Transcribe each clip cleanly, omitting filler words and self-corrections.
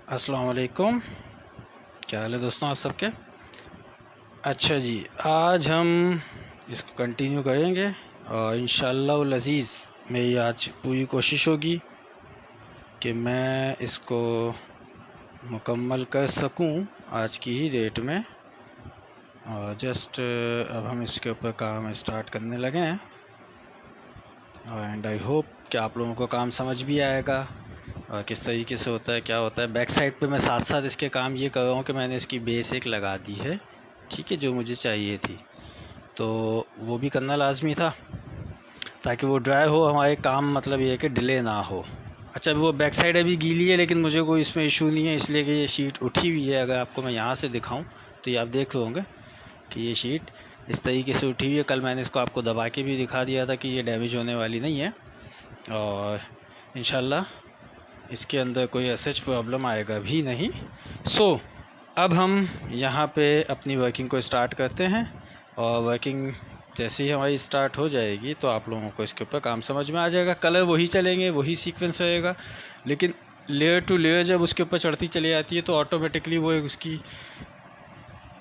अस्सलाम वालेकुम। क्या हाल है दोस्तों आप सबके। अच्छा जी, आज हम इसको कंटिन्यू करेंगे और इंशाअल्लाह अज़ीज़ मेरी आज पूरी कोशिश होगी कि मैं इसको मुकम्मल कर सकूं आज की ही डेट में। और जस्ट अब हम इसके ऊपर काम स्टार्ट करने लगे हैं एंड आई होप कि आप लोगों को काम समझ भी आएगा और किस तरीके से होता है, क्या होता है। बैक साइड पे मैं साथ साथ इसके काम ये कर रहा हूँ कि मैंने इसकी बेसिक लगा दी है, ठीक है, जो मुझे चाहिए थी, तो वो भी करना लाजमी था ताकि वो ड्राई हो हमारे काम, मतलब ये है कि डिले ना हो। अच्छा, वो बैक साइड अभी गीली है लेकिन मुझे कोई इसमें इशू नहीं है, इसलिए कि ये शीट उठी हुई है। अगर आपको मैं यहाँ से दिखाऊँ तो ये आप देख रहे होंगे कि ये शीट इस तरीके से उठी हुई है। कल मैंने इसको आपको दबा के भी दिखा दिया था कि ये डैमेज होने वाली नहीं है और इंशाल्लाह इसके अंदर कोई ऐसा प्रॉब्लम आएगा भी नहीं। अब हम यहाँ पे अपनी वर्किंग को स्टार्ट करते हैं और वर्किंग जैसे ही हमारी स्टार्ट हो जाएगी तो आप लोगों को इसके ऊपर काम समझ में आ जाएगा। कलर वही चलेंगे, वही सीक्वेंस रहेगा, लेकिन लेयर टू लेयर जब उसके ऊपर चढ़ती चली जाती है तो ऑटोमेटिकली वो उसकी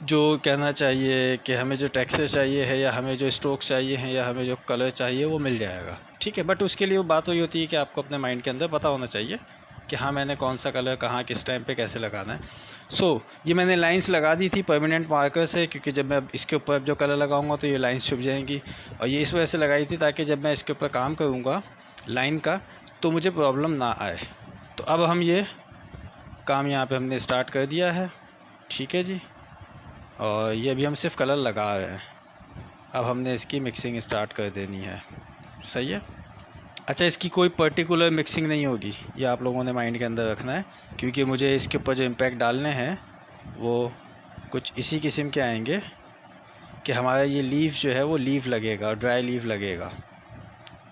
जो कहना चाहिए कि हमें जो टेक्सचर चाहिए है या हमें जो स्ट्रोक चाहिए हैं या हमें जो कलर चाहिए वो मिल जाएगा, ठीक है। बट उसके लिए वो बात वही होती है कि आपको अपने माइंड के अंदर पता होना चाहिए कि हाँ मैंने कौन सा कलर कहाँ किस टाइम पे कैसे लगाना है। ये मैंने लाइंस लगा दी थी परमानेंट मार्कर से, क्योंकि जब मैं इसके ऊपर जो कलर लगाऊंगा तो ये लाइंस छुप जाएंगी। और ये इस वजह से लगाई थी ताकि जब मैं इसके ऊपर काम करूँगा लाइन का तो मुझे प्रॉब्लम ना आए। तो अब हम ये काम यहाँ पर हमने स्टार्ट कर दिया है, ठीक है जी। और ये अभी हम सिर्फ कलर लगा रहे हैं, अब हमने इसकी मिक्सिंग स्टार्ट कर देनी है, सही है। अच्छा, इसकी कोई पर्टिकुलर मिक्सिंग नहीं होगी, ये आप लोगों ने माइंड के अंदर रखना है, क्योंकि मुझे इसके ऊपर जो इम्पैक्ट डालने हैं वो कुछ इसी किस्म के आएंगे कि हमारा ये लीफ जो है वो लीफ लगेगा, ड्राई लीफ लगेगा।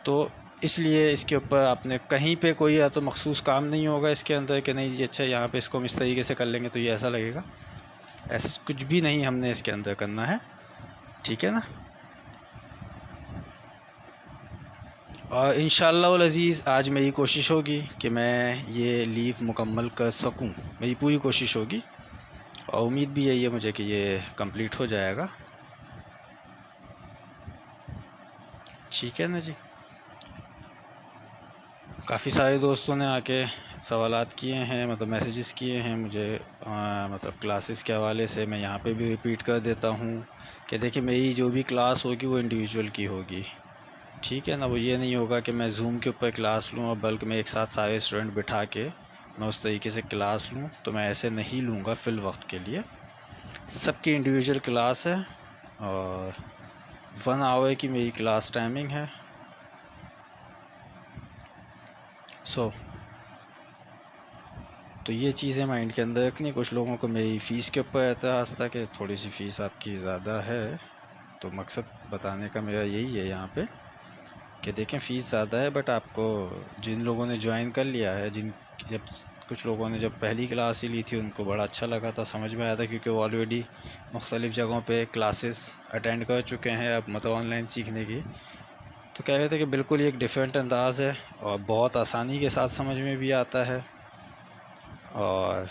तो इसलिए इसके ऊपर आपने कहीं पे कोई या तो मखसूस काम नहीं होगा इसके अंदर कि नहीं जी अच्छा यहाँ पे इसको हम इस तरीके से कर लेंगे तो ये ऐसा लगेगा, ऐसा कुछ भी नहीं हमने इसके अंदर करना है, ठीक है ना। और इंशाअल्लाह अज़ीज़ आज मेरी कोशिश होगी कि मैं ये लीव मुकम्मल कर सकूं, मेरी पूरी कोशिश होगी और उम्मीद भी यही है मुझे कि ये कंप्लीट हो जाएगा, ठीक है ना जी। काफ़ी सारे दोस्तों ने आके सवालात किए हैं, मतलब मैसेजेस किए हैं मुझे, मतलब क्लासेस के हवाले से। मैं यहाँ पे भी रिपीट कर देता हूँ कि देखिए मेरी जो भी क्लास होगी वो इंडिविजुअल की होगी, ठीक है ना। वो ये नहीं होगा कि मैं जूम के ऊपर क्लास लूँ और बल्कि मैं एक साथ सारे स्टूडेंट बिठा के मैं उस तरीके से क्लास लूँ, तो मैं ऐसे नहीं लूँगा फ़िल वक्त के लिए। सबकी इंडिविजुअल क्लास है और 1 आवर की मेरी क्लास टाइमिंग है। तो ये चीज़ें माइंड के अंदर रखनी। कुछ लोगों को मेरी फ़ीस के ऊपर एतराज़ था कि थोड़ी सी फ़ीस आपकी ज़्यादा है, तो मकसद बताने का मेरा यही है यहाँ पे कि देखें फ़ीस ज़्यादा है, बट आपको जिन लोगों ने ज्वाइन कर लिया है, जब कुछ लोगों ने जब पहली क्लास ही ली थी उनको बड़ा अच्छा लगा था, समझ में आया था, क्योंकि वो ऑलरेडी मुख्तलिफ़ जगहों पे क्लासेस अटेंड कर चुके हैं अब, मतलब ऑनलाइन सीखने की। तो कह रहे थे कि बिल्कुल एक डिफरेंट अंदाज़ है और बहुत आसानी के साथ समझ में भी आता है। और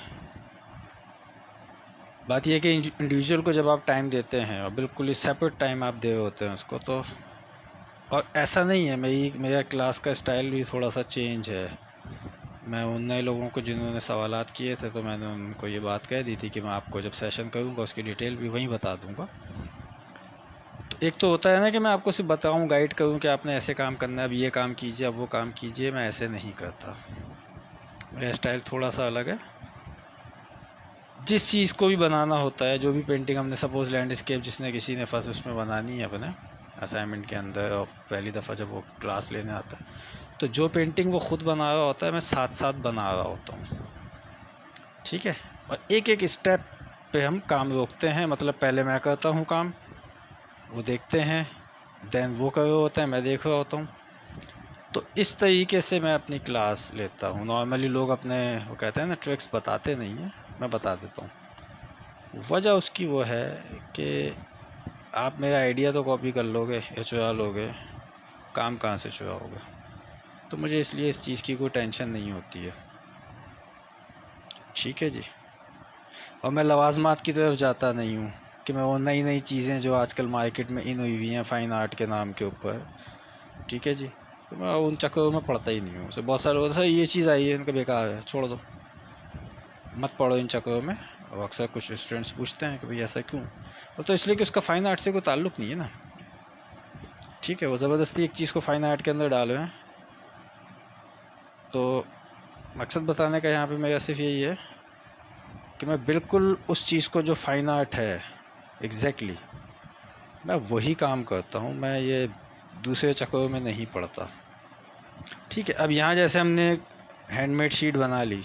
बात यह है कि इंडिविजुअल को जब आप टाइम देते हैं और बिल्कुल ही सेपरेट टाइम आप दे रहे होते हैं उसको, तो और ऐसा नहीं है, मेरा क्लास का स्टाइल भी थोड़ा सा चेंज है। मैं उन नए लोगों को जिन्होंने सवालात किए थे तो मैंने उनको ये बात कह दी थी कि मैं आपको जब सेशन करूँगा उसकी डिटेल भी वहीं बता दूँगा। तो एक तो होता है ना कि मैं आपको सिर्फ बताऊँ, गाइड करूँ कि आपने ऐसे काम करना है, अब ये काम कीजिए, अब वो काम कीजिए, मैं ऐसे नहीं करता। मेरा स्टाइल थोड़ा सा अलग है। जिस चीज़ को भी बनाना होता है, जो भी पेंटिंग हमने सपोज़ लैंडस्केप जिसने किसी ने फर्स्ट उसमें बनानी है अपने असाइनमेंट के अंदर और पहली दफ़ा जब वो क्लास लेने आता है, तो जो पेंटिंग वो ख़ुद बना रहा होता है मैं साथ साथ बना रहा होता हूँ, ठीक है। और एक एक स्टेप पे हम काम रोकते हैं, मतलब पहले मैं करता हूँ काम, वो देखते हैं, देन वो कर रहे होते हैं, मैं देख रहा होता हूँ। तो इस तरीके से मैं अपनी क्लास लेता हूँ। नॉर्मली लोग अपने वो कहते हैं ना ट्रिक्स बताते नहीं हैं, मैं बता देता हूँ। वजह उसकी वो है कि आप मेरा आइडिया तो कॉपी कर लोगे या चुरा लोगे, काम कहाँ से चुराओगे। तो मुझे इसलिए इस चीज़ की कोई टेंशन नहीं होती है। ठीक है जी। और मैं लवाजमात की तरफ जाता नहीं हूँ कि मैं वो नई नई चीज़ें जो आजकल मार्केट में इन हुई हुई हैं फ़ाइन आर्ट के नाम के ऊपर, ठीक है जी, तो मैं उन चक्करों में पढ़ता ही नहीं हूँ। सर बहुत सारे लोग, सर ये चीज़ आई है, इनका बेकार है, छोड़ दो, मत पढ़ो इन चक्करों में। और अक्सर कुछ स्टूडेंट्स पूछते हैं कि भाई ऐसा क्यों, और तो इसलिए कि उसका फ़ाइन आर्ट से कोई ताल्लुक़ नहीं है ना, ठीक है। वो ज़बरदस्ती एक चीज़ को फ़ाइन आर्ट के अंदर डाले हैं। तो मकसद बताने का यहाँ पे मेरा सिर्फ यही है कि मैं बिल्कुल उस चीज़ को जो फ़ाइन आर्ट है एग्जैक्टली मैं वही काम करता हूँ, मैं ये दूसरे चक्करों में नहीं पड़ता, ठीक है। अब यहाँ जैसे हमने हैंडमेड शीट बना ली,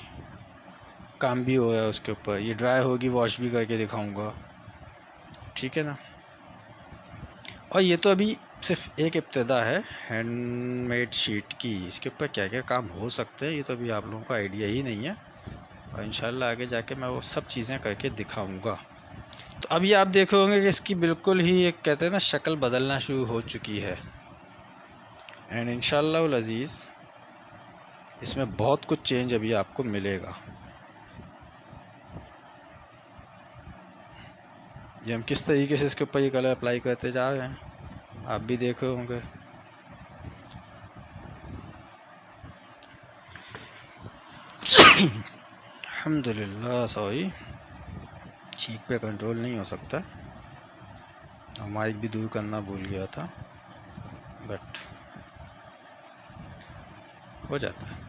काम भी हो रहा है उसके ऊपर, ये ड्राई होगी, वॉश भी करके दिखाऊंगा, ठीक है ना। और ये तो अभी सिर्फ एक इब्तिदा है हैंडमेड शीट की, इसके ऊपर क्या क्या काम हो सकते हैं ये तो अभी आप लोगों को आइडिया ही नहीं है, और इंशाल्लाह आगे जाके मैं वो सब चीज़ें करके दिखाऊंगा। तो अभी आप देखे होंगे कि इसकी बिल्कुल ही एक कहते हैं ना शक्ल बदलना शुरू हो चुकी है, एंड इंशाल्लाह अज़ीज़ इसमें बहुत कुछ चेंज अभी आपको मिलेगा। ये हम किस तरीके से इसके ऊपर ये कलर अप्लाई करते जा रहे हैं आप भी देखे होंगे। अल्हम्दुलिल्लाह, सॉरी चीख पे कंट्रोल नहीं हो सकता, और माइक भी दूर करना भूल गया था, बट हो जाता है।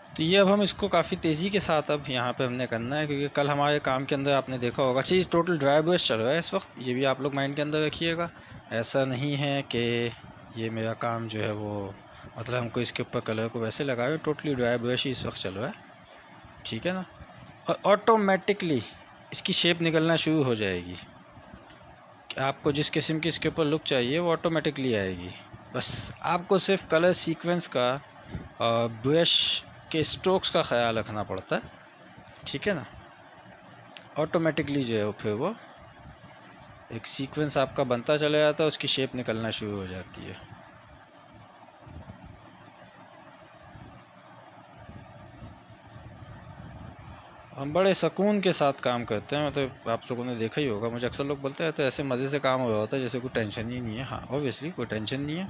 तो ये अब हम इसको काफ़ी तेज़ी के साथ अब यहाँ पे हमने करना है, क्योंकि कल हमारे काम के अंदर आपने देखा होगा चीज़ टोटल ड्राई ब्रश चल रहा है इस वक्त, ये भी आप लोग माइंड के अंदर रखिएगा। ऐसा नहीं है कि ये मेरा काम जो है वो मतलब हमको इसके ऊपर कलर को वैसे लगाए, टोटली ड्राई ब्रश ही इस वक्त चल रहा है, ठीक है ना। और ऑटोमेटिकली इसकी शेप निकलना शुरू हो जाएगी कि आपको जिस किस्म की इसके ऊपर लुक चाहिए वो ऑटोमेटिकली आएगी। बस आपको सिर्फ कलर सीक्वेंस का और ब्रश के स्ट्रोक्स का ख्याल रखना पड़ता है, ठीक है ना। ऑटोमेटिकली जो है फिर वो एक सीक्वेंस आपका बनता चला जाता है, उसकी शेप निकलना शुरू हो जाती है। हम बड़े सुकून के साथ काम करते हैं, मतलब आप लोगों ने देखा ही होगा, मुझे अक्सर लोग बोलते हैं तो ऐसे मज़े से काम हो रहा होता है जैसे कोई टेंशन ही नहीं है। हाँ ऑब्वियसली कोई टेंशन नहीं है,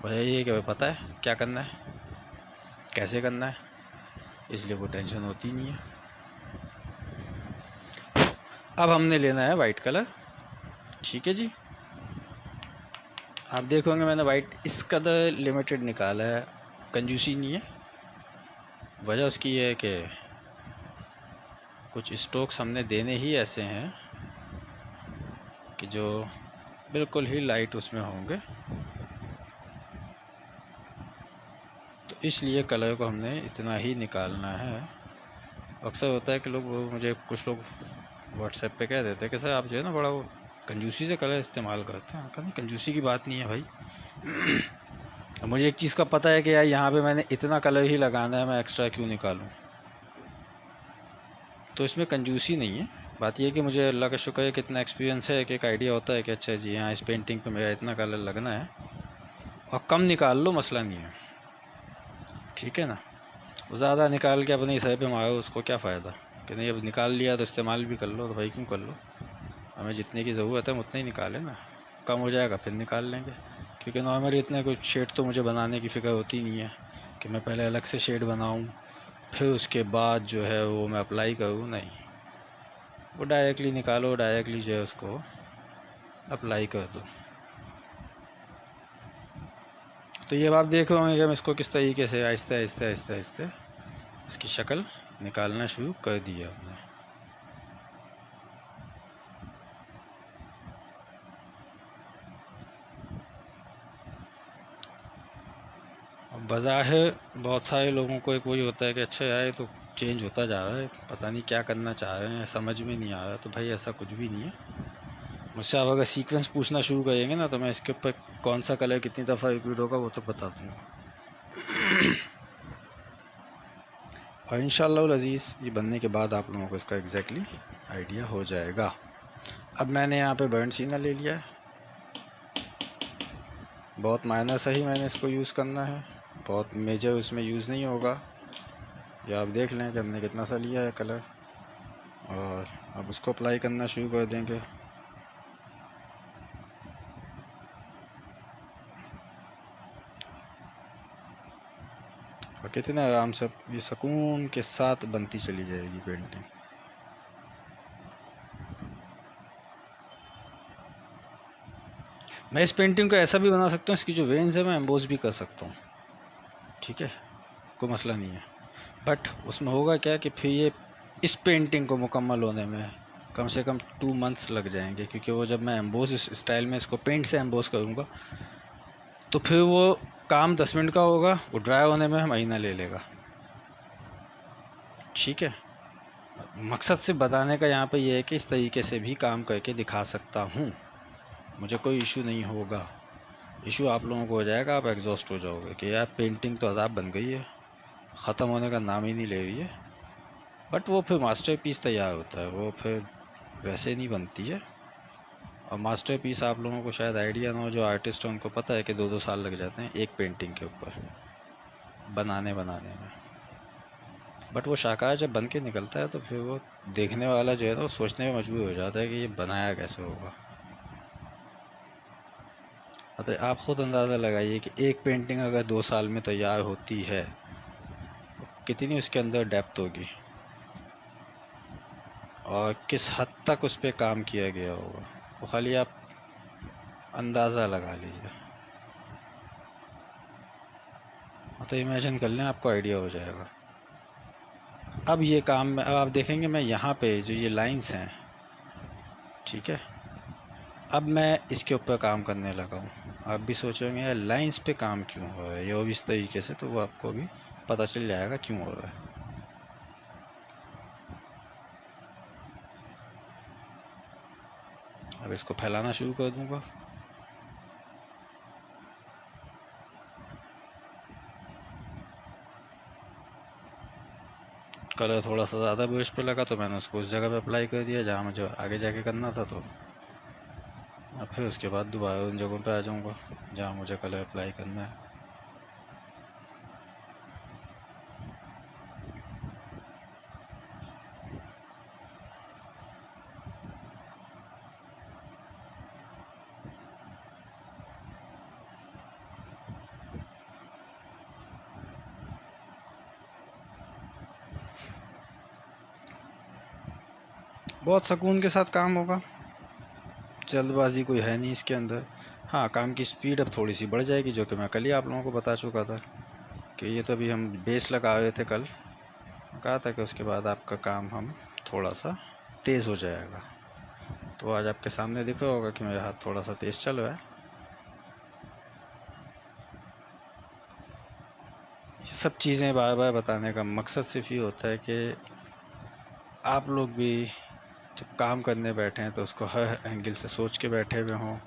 वजह ये है कि पता है क्या करना है, कैसे करना है, इसलिए कोई टेंशन होती नहीं है। अब हमने लेना है वाइट कलर, ठीक है जी। आप देखोगे मैंने वाइट इस कदर लिमिटेड निकाला है, कंजूसी नहीं है। वजह उसकी ये है कि कुछ स्ट्रोक्स हमने देने ही ऐसे हैं कि जो बिल्कुल ही लाइट उसमें होंगे, तो इसलिए कलर को हमने इतना ही निकालना है। अक्सर होता है कि लोग मुझे कुछ लोग व्हाट्सएप पे कह देते हैं कि सर आप जो है ना बड़ा वो कंजूसी से कलर इस्तेमाल करते हैं। कहते कंजूसी की बात नहीं है भाई। अब मुझे एक चीज़ का पता है कि यार यहाँ पे मैंने इतना कलर ही लगाना है, मैं एक्स्ट्रा क्यों निकालूं। तो इसमें कंजूसी नहीं है, बात यह कि मुझे अल्लाह का शुक्र है कि इतना एक्सपीरियंस है कि एक आइडिया होता है कि अच्छा जी हाँ इस पेंटिंग पे मेरा इतना कलर लगना है, और कम निकाल लो मसला नहीं है, ठीक है ना। ज़्यादा निकाल के अपने सर पे मारो उसको क्या फ़ायदा, कि नहीं अब निकाल लिया तो इस्तेमाल भी कर लो, तो भाई क्यों कर लो, हमें जितने की ज़रूरत है हम उतने ही निकालें ना, कम हो जाएगा फिर निकाल लेंगे। क्योंकि नॉर्मली इतने कुछ शेड तो मुझे बनाने की फ़िक्र होती नहीं है कि मैं पहले अलग से शेड बनाऊँ फिर उसके बाद जो है वो मैं अप्लाई करूँ, नहीं, वो डायरेक्टली निकालो, डायरेक्टली जो है उसको अप्लाई कर दो। तो ये आप देख रहे होंगे कि हम इसको किस तरीके से आहिस्ते आहिस्ते आहिस्ते आहिस्ते इसकी शक्ल निकालना शुरू कर दिया हमने। बज़ाहिर बहुत सारे लोगों को एक वही होता है कि अच्छा यार तो चेंज होता जा रहा है, पता नहीं क्या करना चाह रहे हैं, समझ में नहीं आ रहा। तो भाई ऐसा कुछ भी नहीं है। मुझसे आप अगर सीक्वेंस पूछना शुरू करेंगे ना तो मैं इसके ऊपर कौन सा कलर कितनी दफ़ा रिपीट होगा वो तो बता दूँगा। और इंशाअल्लाह अज़ीज़ ये बनने के बाद आप लोगों को इसका एग्जैक्टली आइडिया हो जाएगा। अब मैंने यहाँ पे बर्न सीना ले लिया है, बहुत माइनर सा ही मैंने इसको यूज़ करना है, बहुत मेजर उसमें यूज़ नहीं होगा। ये आप देख लें कि हमने कितना सा लिया है कलर, और अब उसको अप्लाई करना शुरू कर देंगे। और कितने आराम से ये सुकून के साथ बनती चली जाएगी पेंटिंग। मैं इस पेंटिंग को ऐसा भी बना सकता हूँ, इसकी जो वेन्स है मैं एम्बोस भी कर सकता हूँ, ठीक है, कोई मसला नहीं है। बट उसमें होगा क्या कि फिर ये इस पेंटिंग को मुकम्मल होने में कम से कम 2 मंथ्स लग जाएंगे, क्योंकि वो जब मैं एम्बोस इस स्टाइल में इसको पेंट से एम्बोस करूँगा तो फिर वो काम 10 मिनट का होगा, वो ड्राई होने में महीना ले लेगा, ठीक है। मकसद से बताने का यहाँ पे ये है कि इस तरीके से भी काम करके दिखा सकता हूँ, मुझे कोई इशू नहीं होगा। इशू आप लोगों को हो जाएगा, आप एग्जॉस्ट हो जाओगे कि यार पेंटिंग तो अज़ाब बन गई है, ख़त्म होने का नाम ही नहीं ले रही है। बट वो फिर मास्टरपीस तैयार होता है, वो फिर वैसे नहीं बनती है। और मास्टरपीस आप लोगों को शायद आइडिया ना हो, जो आर्टिस्ट हैं उनको पता है कि 2-2 साल लग जाते हैं एक पेंटिंग के ऊपर बनाने में। बट वो शाहकार जब बन के निकलता है तो फिर वो देखने वाला जो है ना वो सोचने में मजबूर हो जाता है कि ये बनाया कैसे होगा। तो आप ख़ुद अंदाज़ा लगाइए कि एक पेंटिंग अगर 2 साल में तैयार होती है तो कितनी उसके अंदर डेप्थ होगी और किस हद तक उस पर काम किया गया होगा, वो खाली आप अंदाज़ा लगा लीजिए। तो इमेजिन कर लें, आपको आइडिया हो जाएगा। अब ये काम में अब आप देखेंगे मैं यहाँ पे जो ये लाइंस हैं, ठीक है, अब मैं इसके ऊपर काम करने लगा हूँ। आप भी सोचेंगे यार लाइंस पे काम क्यों हो रहा है, ये इस तरीके से, तो वो आपको भी पता चल जाएगा क्यों हो रहा है। अब इसको फैलाना शुरू कर दूँगा। कलर थोड़ा सा ज़्यादा ब्रश पे लगा तो मैंने उसको उस जगह पे अप्लाई कर दिया जहाँ मुझे आगे जाके करना था। तो अब फिर उसके बाद दोबारा उन जगहों पे आ जाऊँगा जहाँ मुझे कलर अप्लाई करना है। बहुत सुकून के साथ काम होगा, जल्दबाजी कोई है नहीं इसके अंदर। हाँ, काम की स्पीड अब थोड़ी सी बढ़ जाएगी, जो कि मैं कल ही आप लोगों को बता चुका था कि ये तो अभी हम बेस लगा रहे थे कल, कहा था कि उसके बाद आपका काम हम थोड़ा सा तेज़ हो जाएगा। तो आज आपके सामने दिख रहा होगा कि मेरा हाथ थोड़ा सा तेज़ चल रहा है। ये सब चीज़ें बार बार बताने का मकसद सिर्फ ये होता है कि आप लोग भी जब काम करने बैठे हैं तो उसको हर एंगल से सोच के बैठे हुए हों,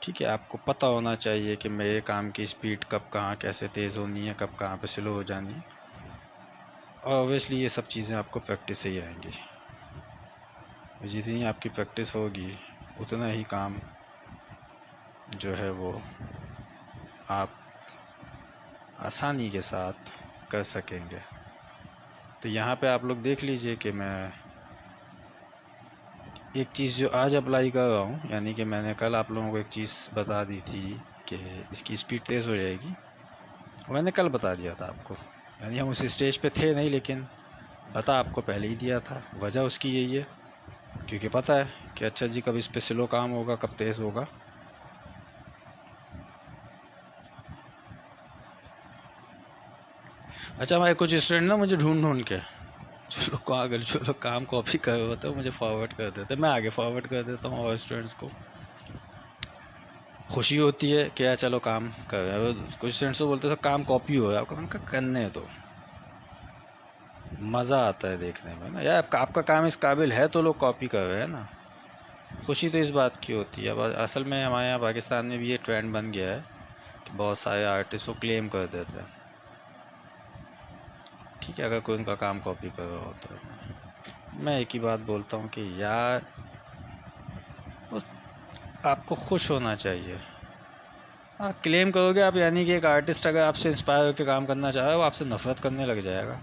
ठीक है। आपको पता होना चाहिए कि मेरे काम की स्पीड कब कहाँ कैसे तेज़ होनी है, कब कहाँ पे स्लो हो जानी है। और ऑब्वियसली ये सब चीज़ें आपको प्रैक्टिस से ही आएंगी। जितनी आपकी प्रैक्टिस होगी उतना ही काम जो है वो आप आसानी के साथ कर सकेंगे। तो यहाँ पे आप लोग देख लीजिए कि मैं एक चीज़ जो आज अप्लाई कर रहा हूँ, यानी कि मैंने कल आप लोगों को एक चीज़ बता दी थी कि इसकी स्पीड तेज़ हो जाएगी, मैंने कल बता दिया था आपको। यानी हम उस स्टेज पे थे नहीं, लेकिन बता आपको पहले ही दिया था। वजह उसकी यही है क्योंकि पता है कि अच्छा जी कब इस पे स्लो काम होगा, कब तेज़ होगा। अच्छा, हमारे कुछ स्टूडेंट ना मुझे ढूंढ के जो लोग काम कॉपी कर रहे होते हैं मुझे फॉरवर्ड कर देते, मैं आगे फॉरवर्ड कर देता हूँ और स्टूडेंट्स को खुशी होती है कि यार चलो काम कर। कुछ स्टूडेंट्स तो बोलते हैं काम कॉपी हो आपका, उनका करने तो मज़ा आता है देखने में ना यार, आपका काम इस काबिल है तो लोग कॉपी कर रहे हैं ना। खुशी तो इस बात की होती है। अब असल में हमारे यहाँ पाकिस्तान में भी ये ट्रेंड बन गया है कि बहुत सारे आर्टिस्ट को क्लेम कर देते हैं, ठीक है, अगर कोई उनका काम कॉपी कर रहा होता है। मैं एक ही बात बोलता हूँ कि यार आपको खुश होना चाहिए। हाँ, क्लेम करोगे आप, यानी कि एक आर्टिस्ट अगर आपसे इंस्पायर होकर काम करना चाहे वो आपसे नफ़रत करने लग जाएगा।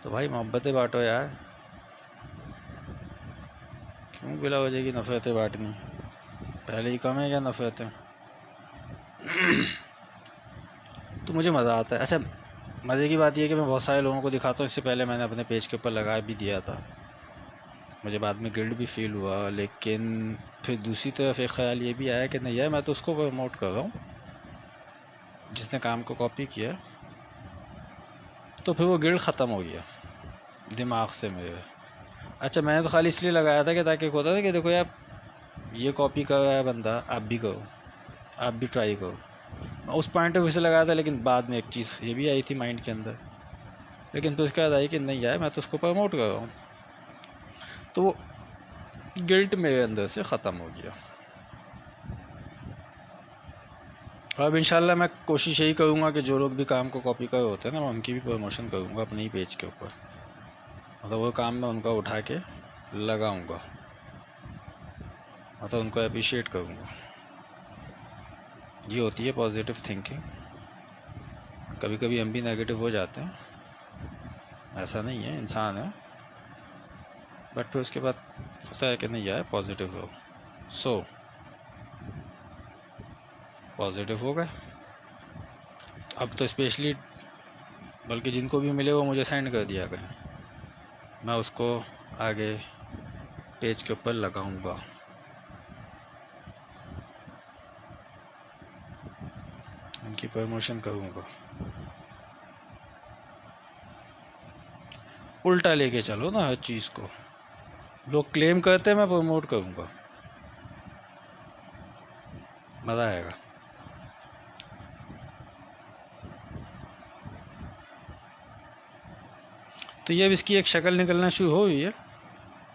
तो भाई मोहब्बतें बांटो यार, क्यों बिला वजह की नफ़रतें बांटनी, पहले ही कम है क्या नफ़रतें। तो मुझे मज़ा आता है। अच्छा, मज़े की बात यह है कि मैं बहुत सारे लोगों को दिखाता हूँ, इससे पहले मैंने अपने पेज के ऊपर लगा भी दिया था, मुझे बाद में गिल्ट भी फील हुआ, लेकिन फिर दूसरी तरफ एक ख़्याल ये भी आया कि नहीं यार, मैं तो उसको प्रमोट कर रहा हूँ जिसने काम को कॉपी किया। तो फिर वो गिल्ट ख़त्म हो गया दिमाग से मेरे। अच्छा, मैंने तो खाली इसलिए लगाया था कि ताकि एक होता था कि देखो यार ये कॉपी कर रहा है बंदा, आप भी करो, आप भी ट्राई करो। मैं उस पॉइंट ऑफ व्यू से लगाया था, लेकिन बाद में एक चीज़ ये भी आई थी माइंड के अंदर, लेकिन फिर उसके बाद आई कि नहीं यार, मैं तो उसको प्रमोट कर रहा हूँ। तो वो गिल्ट मेरे अंदर से ख़त्म हो गया। और अब इंशाल्लाह मैं कोशिश यही करूँगा कि जो लोग भी काम को कॉपी कर होते हैं ना, मैं उनकी भी प्रमोशन करूँगा अपने ही पेज के ऊपर, मतलब वो काम मैं उनका उठा के लगाऊँगा, मतलब उनको अप्रिशिएट करूँगा। ये होती है पॉजिटिव थिंकिंग। कभी कभी हम भी नेगेटिव हो जाते हैं, ऐसा नहीं है, इंसान है, बट फिर उसके बाद होता है कि नहीं यार पॉजिटिव हो। सो पॉजिटिव हो गए। अब तो स्पेशली, बल्कि जिनको भी मिले वो मुझे सेंड कर दिया करें, मैं उसको आगे पेज के ऊपर लगाऊंगा। उनकी प्रमोशन करूंगा। उल्टा लेके चलो ना हर चीज़ को, लोग क्लेम करते हैं, मैं प्रमोट करूंगा, मज़ा आएगा। तो ये अब इसकी एक शक्ल निकलना शुरू हो गई है,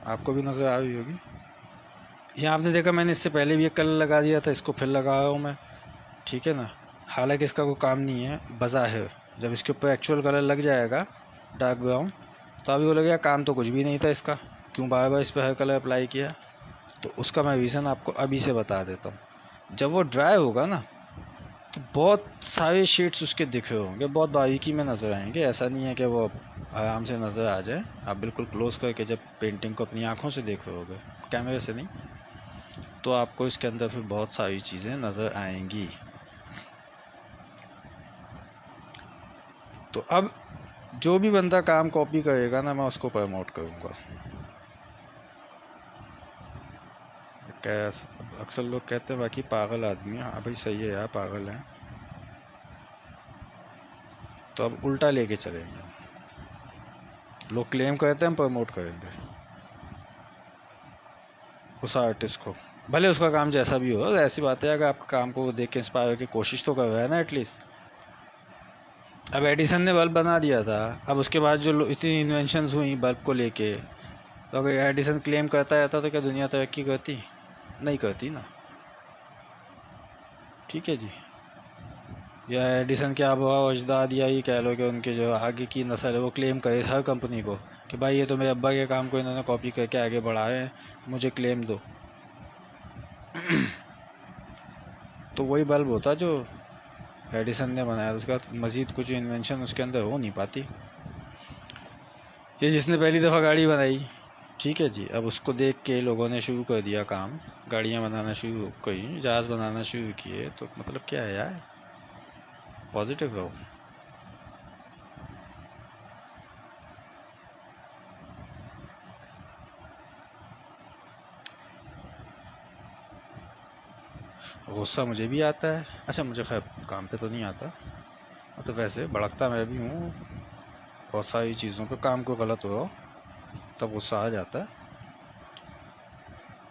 आपको भी नज़र आ रही होगी। ये आपने देखा, मैंने इससे पहले भी एक कलर लगा दिया था, इसको फिर लगा रहा हूँ मैं, ठीक है ना। हालांकि इसका कोई काम नहीं है बज़ाहिर, जब इसके ऊपर एक्चुअल कलर लग जाएगा डार्क ब्राउन, तो अभी वो लगेगा काम तो कुछ भी नहीं था इसका, क्यों बार बार इस पर हर कलर अप्लाई किया। तो उसका मैं रीज़न आपको अभी से बता देता हूँ। जब वो ड्राई होगा ना, तो बहुत सारे शेड्स उसके दिख रहे होंगे, बहुत बारीकी में नज़र आएंगे, ऐसा नहीं है कि वो आराम से नज़र आ जाए। आप बिल्कुल क्लोज करके जब पेंटिंग को अपनी आँखों से देख रहे होगे, कैमरे से नहीं, तो आपको इसके अंदर फिर बहुत सारी चीज़ें नज़र आएंगी। तो अब जो भी बंदा काम कॉपी करेगा ना, मैं उसको प्रमोट करूँगा। क्या अक्सर लोग कहते हैं बाकी पागल आदमी, हाँ भाई सही है यार, पागल है। तो अब उल्टा लेके चलेंगे, लोग क्लेम करते हैं, हम प्रमोट करेंगे उस आर्टिस्ट को, भले उसका काम जैसा भी हो। ऐसी बात है, अगर आपका काम को देख के इंस्पायर होकर कोशिश तो कर रहा है ना एटलीस्ट। अब एडिसन ने बल्ब बना दिया था, अब उसके बाद जो इतनी इन्वेंशंस हुई बल्ब को लेके, तो अगर एडिसन क्लेम करता रहता तो क्या दुनिया तरक्की करती? नहीं करती ना। ठीक है जी। या एडिसन के आबा अजदाद, या ये कह लो कि उनके जो आगे की नस्ल है वो क्लेम करे हर कंपनी को कि भाई ये तो मेरे अब्बा के काम को इन्होंने कॉपी करके आगे बढ़ाए हैं, मुझे क्लेम दो। तो वही बल्ब होता जो एडिसन ने बनाया, उसके बाद मज़ीद कुछ इन्वेंशन उसके अंदर हो नहीं पाती। ये जिसने पहली दफ़ा गाड़ी बनाई, ठीक है जी, अब उसको देख के लोगों ने शुरू कर दिया काम, गाड़ियाँ बनाना शुरू करी, जहाज़ बनाना शुरू किए। तो मतलब क्या है यार, पॉजिटिव रहो। गुस्सा मुझे भी आता है। अच्छा, मुझे खैर काम पे तो नहीं आता, मतलब वैसे भड़कता मैं भी हूँ बहुत सारी चीज़ों पे, काम को गलत हो तब गुस्सा आ जाता है,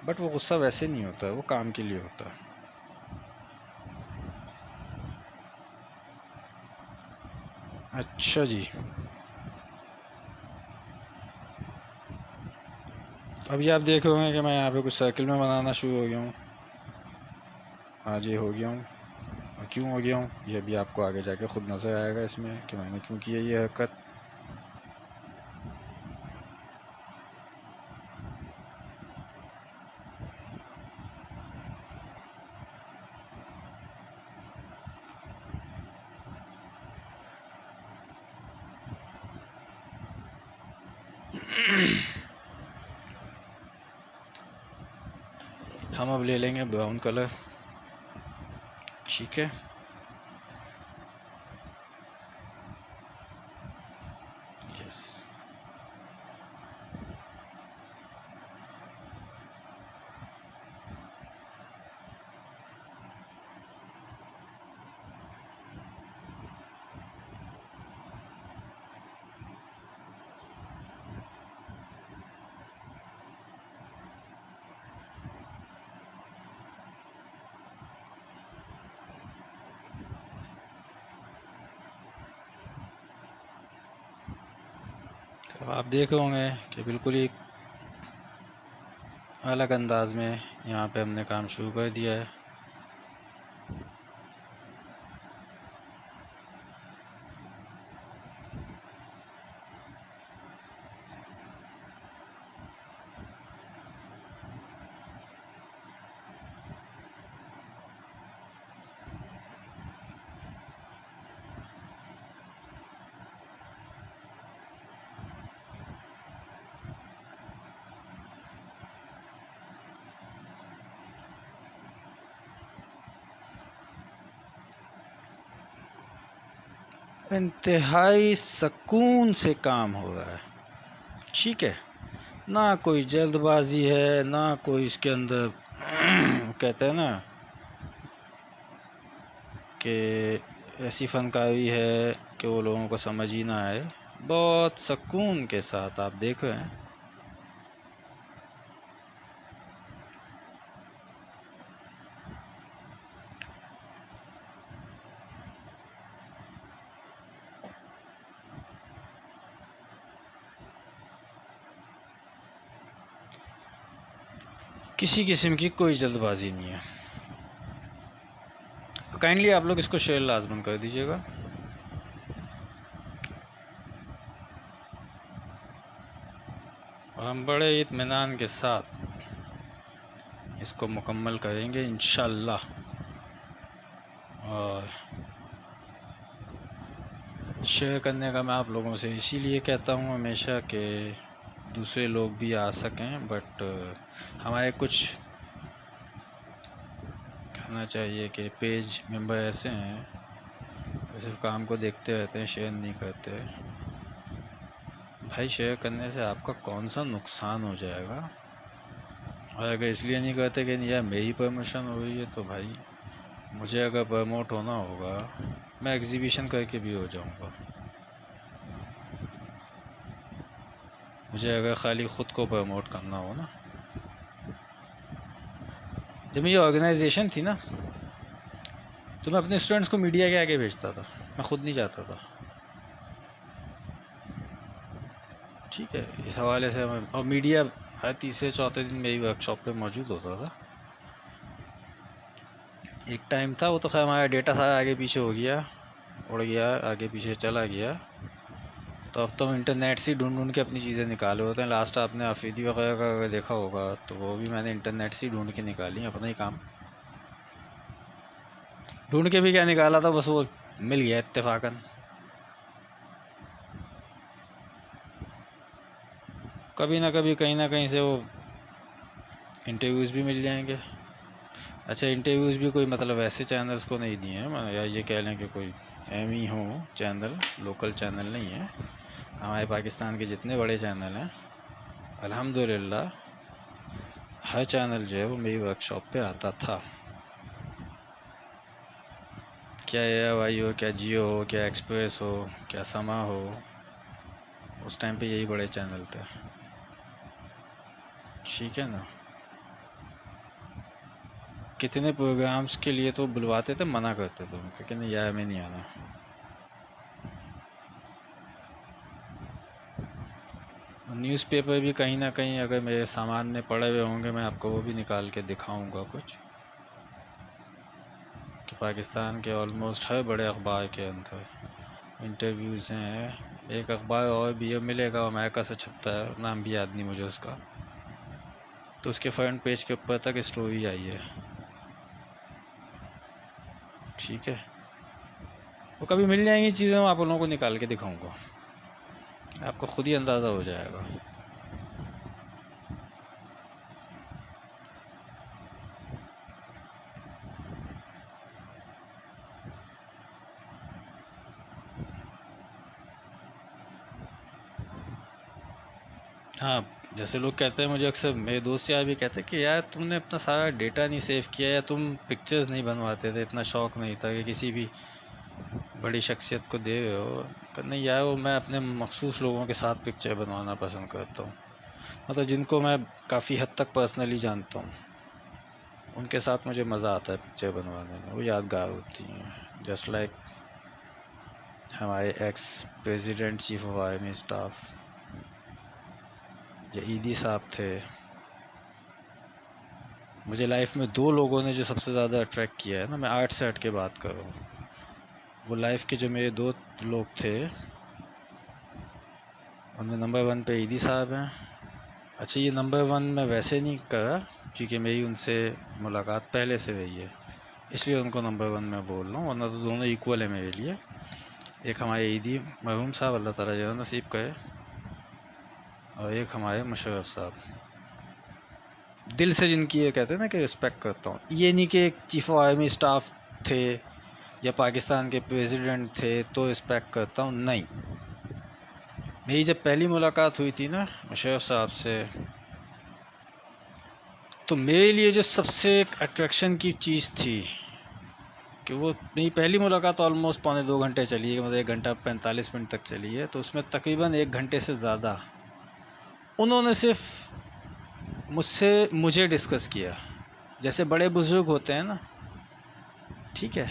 बट वो गुस्सा वैसे नहीं होता है, वो काम के लिए होता है। अच्छा जी, अभी आप देख रहे होंगे कि मैं यहाँ पे कुछ सर्किल में बनाना शुरू हो गया हूँ। हाँ जी, हो गया हूँ। और क्यों हो गया हूँ ये भी आपको आगे जाके खुद नज़र आएगा इसमें कि मैंने क्यों किया ये हरकत। हम अब ले लेंगे ब्राउन कलर। ठीक है, यस। तो आप देख रहे होंगे कि बिल्कुल ही अलग अंदाज में यहाँ पे हमने काम शुरू कर दिया है। इंतहाई सुकून से काम हो रहा है। ठीक है, ना कोई जल्दबाजी है, ना कोई इसके अंदर कहते हैं ना कि ऐसी फनकारी है कि वो लोगों को समझ ही ना आए। बहुत सुकून के साथ आप देख रहे हैं। किसी किस्म की कोई जल्दबाजी नहीं है। काइंडली आप लोग इसको शेयर लाजमन कर दीजिएगा। हम बड़े इत्मीनान के साथ इसको मुकम्मल करेंगे इंशाल्लाह। और शेयर करने का मैं आप लोगों से इसीलिए कहता हूँ हमेशा कि दूसरे लोग भी आ सकें, बट हमारे कुछ कहना चाहिए कि पेज मेंबर ऐसे हैं जो सिर्फ काम को देखते रहते हैं, शेयर नहीं करते। भाई शेयर करने से आपका कौन सा नुकसान हो जाएगा? और अगर इसलिए नहीं करते कि नहीं यार मेरी प्रमोशन हो रही है, तो भाई मुझे अगर प्रमोट होना होगा मैं एग्जीबिशन करके भी हो जाऊंगा। मुझे अगर ख़ाली ख़ुद को प्रमोट करना हो ना, जब ये ऑर्गेनाइजेशन थी ना, तो मैं अपने स्टूडेंट्स को मीडिया के आगे भेजता था, मैं ख़ुद नहीं जाता था। ठीक है, इस हवाले से और मीडिया हर तीसरे चौथे दिन मेरी वर्कशॉप पे मौजूद होता था। एक टाइम था, वो तो खैर हमारा डेटा सारा आगे पीछे हो गया, उड़ गया, आगे पीछे चला गया। तो अब तो हम इंटरनेट से ढूंढ ढूंढ के अपनी चीज़ें निकाले होते हैं। लास्ट आपने आफरीदी वगैरह का अगर देखा होगा तो वो भी मैंने इंटरनेट से ढूंढ के निकाली, अपना ही काम। ढूंढ के भी क्या निकाला था, बस वो मिल गया इत्तेफाकन। कभी ना कभी कहीं ना कहीं से वो इंटरव्यूज़ भी मिल जाएंगे। अच्छा, इंटरव्यूज़ भी कोई मतलब ऐसे चैनल्स को नहीं दिए हैं, या ये कह लें कि कोई एम ही हो चैनल, लोकल चैनल नहीं है। हमारे पाकिस्तान के जितने बड़े चैनल हैं अल्हम्दुलिल्लाह हर चैनल जो है वो मेरी वर्कशॉप पे आता था। क्या AIY हो, क्या जियो हो, क्या एक्सप्रेस हो, क्या समा हो, उस टाइम पे यही बड़े चैनल थे। ठीक है ना। कितने प्रोग्राम्स के लिए तो बुलवाते थे, मना करते थे उनको कि नहीं यार हमें नहीं आना। न्यूज़पेपर भी कहीं ना कहीं अगर मेरे सामान में पड़े हुए होंगे, मैं आपको वो भी निकाल के दिखाऊंगा कुछ, कि पाकिस्तान के ऑलमोस्ट हर बड़े अखबार के अंदर इंटरव्यूज़ हैं। एक अखबार और भी है, मिलेगा, अमेरिका से छपता है, नाम भी याद नहीं मुझे उसका, तो उसके फ्रंट पेज के ऊपर तक स्टोरी आई है। ठीक है, वो कभी मिल जाएंगी चीज़ें, मैं आप लोगों को निकाल के दिखाऊंगा, आपको खुद ही अंदाज़ा हो जाएगा। हाँ, जैसे लोग कहते हैं मुझे, अक्सर मेरे दोस्त यार भी कहते हैं कि यार तुमने अपना सारा डेटा नहीं सेव किया, या तुम पिक्चर्स नहीं बनवाते थे, इतना शौक नहीं था कि किसी भी बड़ी शख्सियत को दे रहे हो। पर नहीं यार, वो मैं अपने मखसूस लोगों के साथ पिक्चर बनवाना पसंद करता हूँ, मतलब जिनको मैं काफ़ी हद तक पर्सनली जानता हूँ, उनके साथ मुझे मज़ा आता है पिक्चर बनवाने में, वो यादगार होती हैं। जस्ट लाइक हमारे ex president chief of army staff या ईदी साहब थे। मुझे लाइफ में दो लोगों ने जो सबसे ज़्यादा अट्रैक्ट किया है ना, मैं आर्ट से हट के बात कर रहा हूँ, वो लाइफ के जो मेरे दो लोग थे, उनमें नंबर 1 पे ईदी साहब हैं। अच्छा, ये नंबर 1 मैं वैसे नहीं करा क्योंकि मेरी उनसे मुलाकात पहले से रही है, इसलिए उनको नंबर 1 में बोल रहा हूँ, वरना तो दोनों इक्वल है मेरे लिए। एक हमारे ईदी मरहूम साहब, अल्लाह ताला जरा नसीब करे, और एक हमारे मुशर्रफ साहब। दिल से जिनकी ये कहते हैं ना कि रिस्पेक्ट करता हूँ, ये नहीं कि एक चीफ ऑफ आर्मी स्टाफ थे या पाकिस्तान के प्रेसिडेंट थे तो रिस्पेक्ट करता हूँ, नहीं। मेरी जब पहली मुलाकात हुई थी ना मुशर्रफ साहब से, तो मेरे लिए जो सबसे एक अट्रैक्शन की चीज़ थी कि वो मेरी पहली मुलाकात ऑलमोस्ट 1.25 घंटे चली है, मतलब 1 घंटा 45 मिनट तक चली है, तो उसमें तकरीबन 1 घंटे से ज़्यादा उन्होंने सिर्फ मुझे डिस्कस किया, जैसे बड़े बुज़ुर्ग होते हैं ना, ठीक है।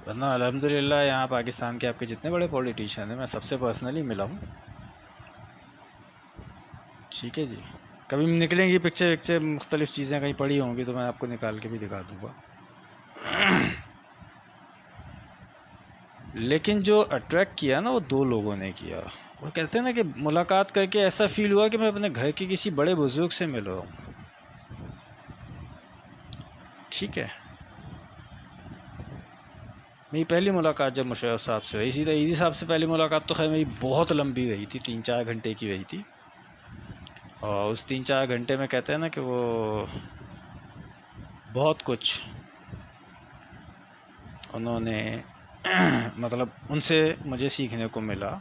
वरना अल्हम्दुलिल्लाह यहाँ पाकिस्तान के आपके जितने बड़े पॉलिटिशियन हैं, मैं सबसे पर्सनली मिला हूँ, ठीक है जी। कभी निकलेंगी पिक्चर मुख्तलिफ़ चीज़ें कहीं पड़ी होंगी तो मैं आपको निकाल के भी दिखा दूँगा। लेकिन जो अट्रैक्ट किया ना, वो दो लोगों ने किया। वो कहते हैं ना कि मुलाकात करके ऐसा फील हुआ कि मैं अपने घर के किसी बड़े बुजुर्ग से मिल रहा हूँ, ठीक है। मेरी पहली मुलाकात जब मुशर्रफ साहब से हुई, सीधा ईदी साहब से पहली मुलाकात तो खैर मेरी बहुत लंबी रही थी, 3-4 घंटे की रही थी, और उस 3-4 घंटे में कहते हैं ना कि वो बहुत कुछ उन्होंने मतलब उनसे मुझे सीखने को मिला।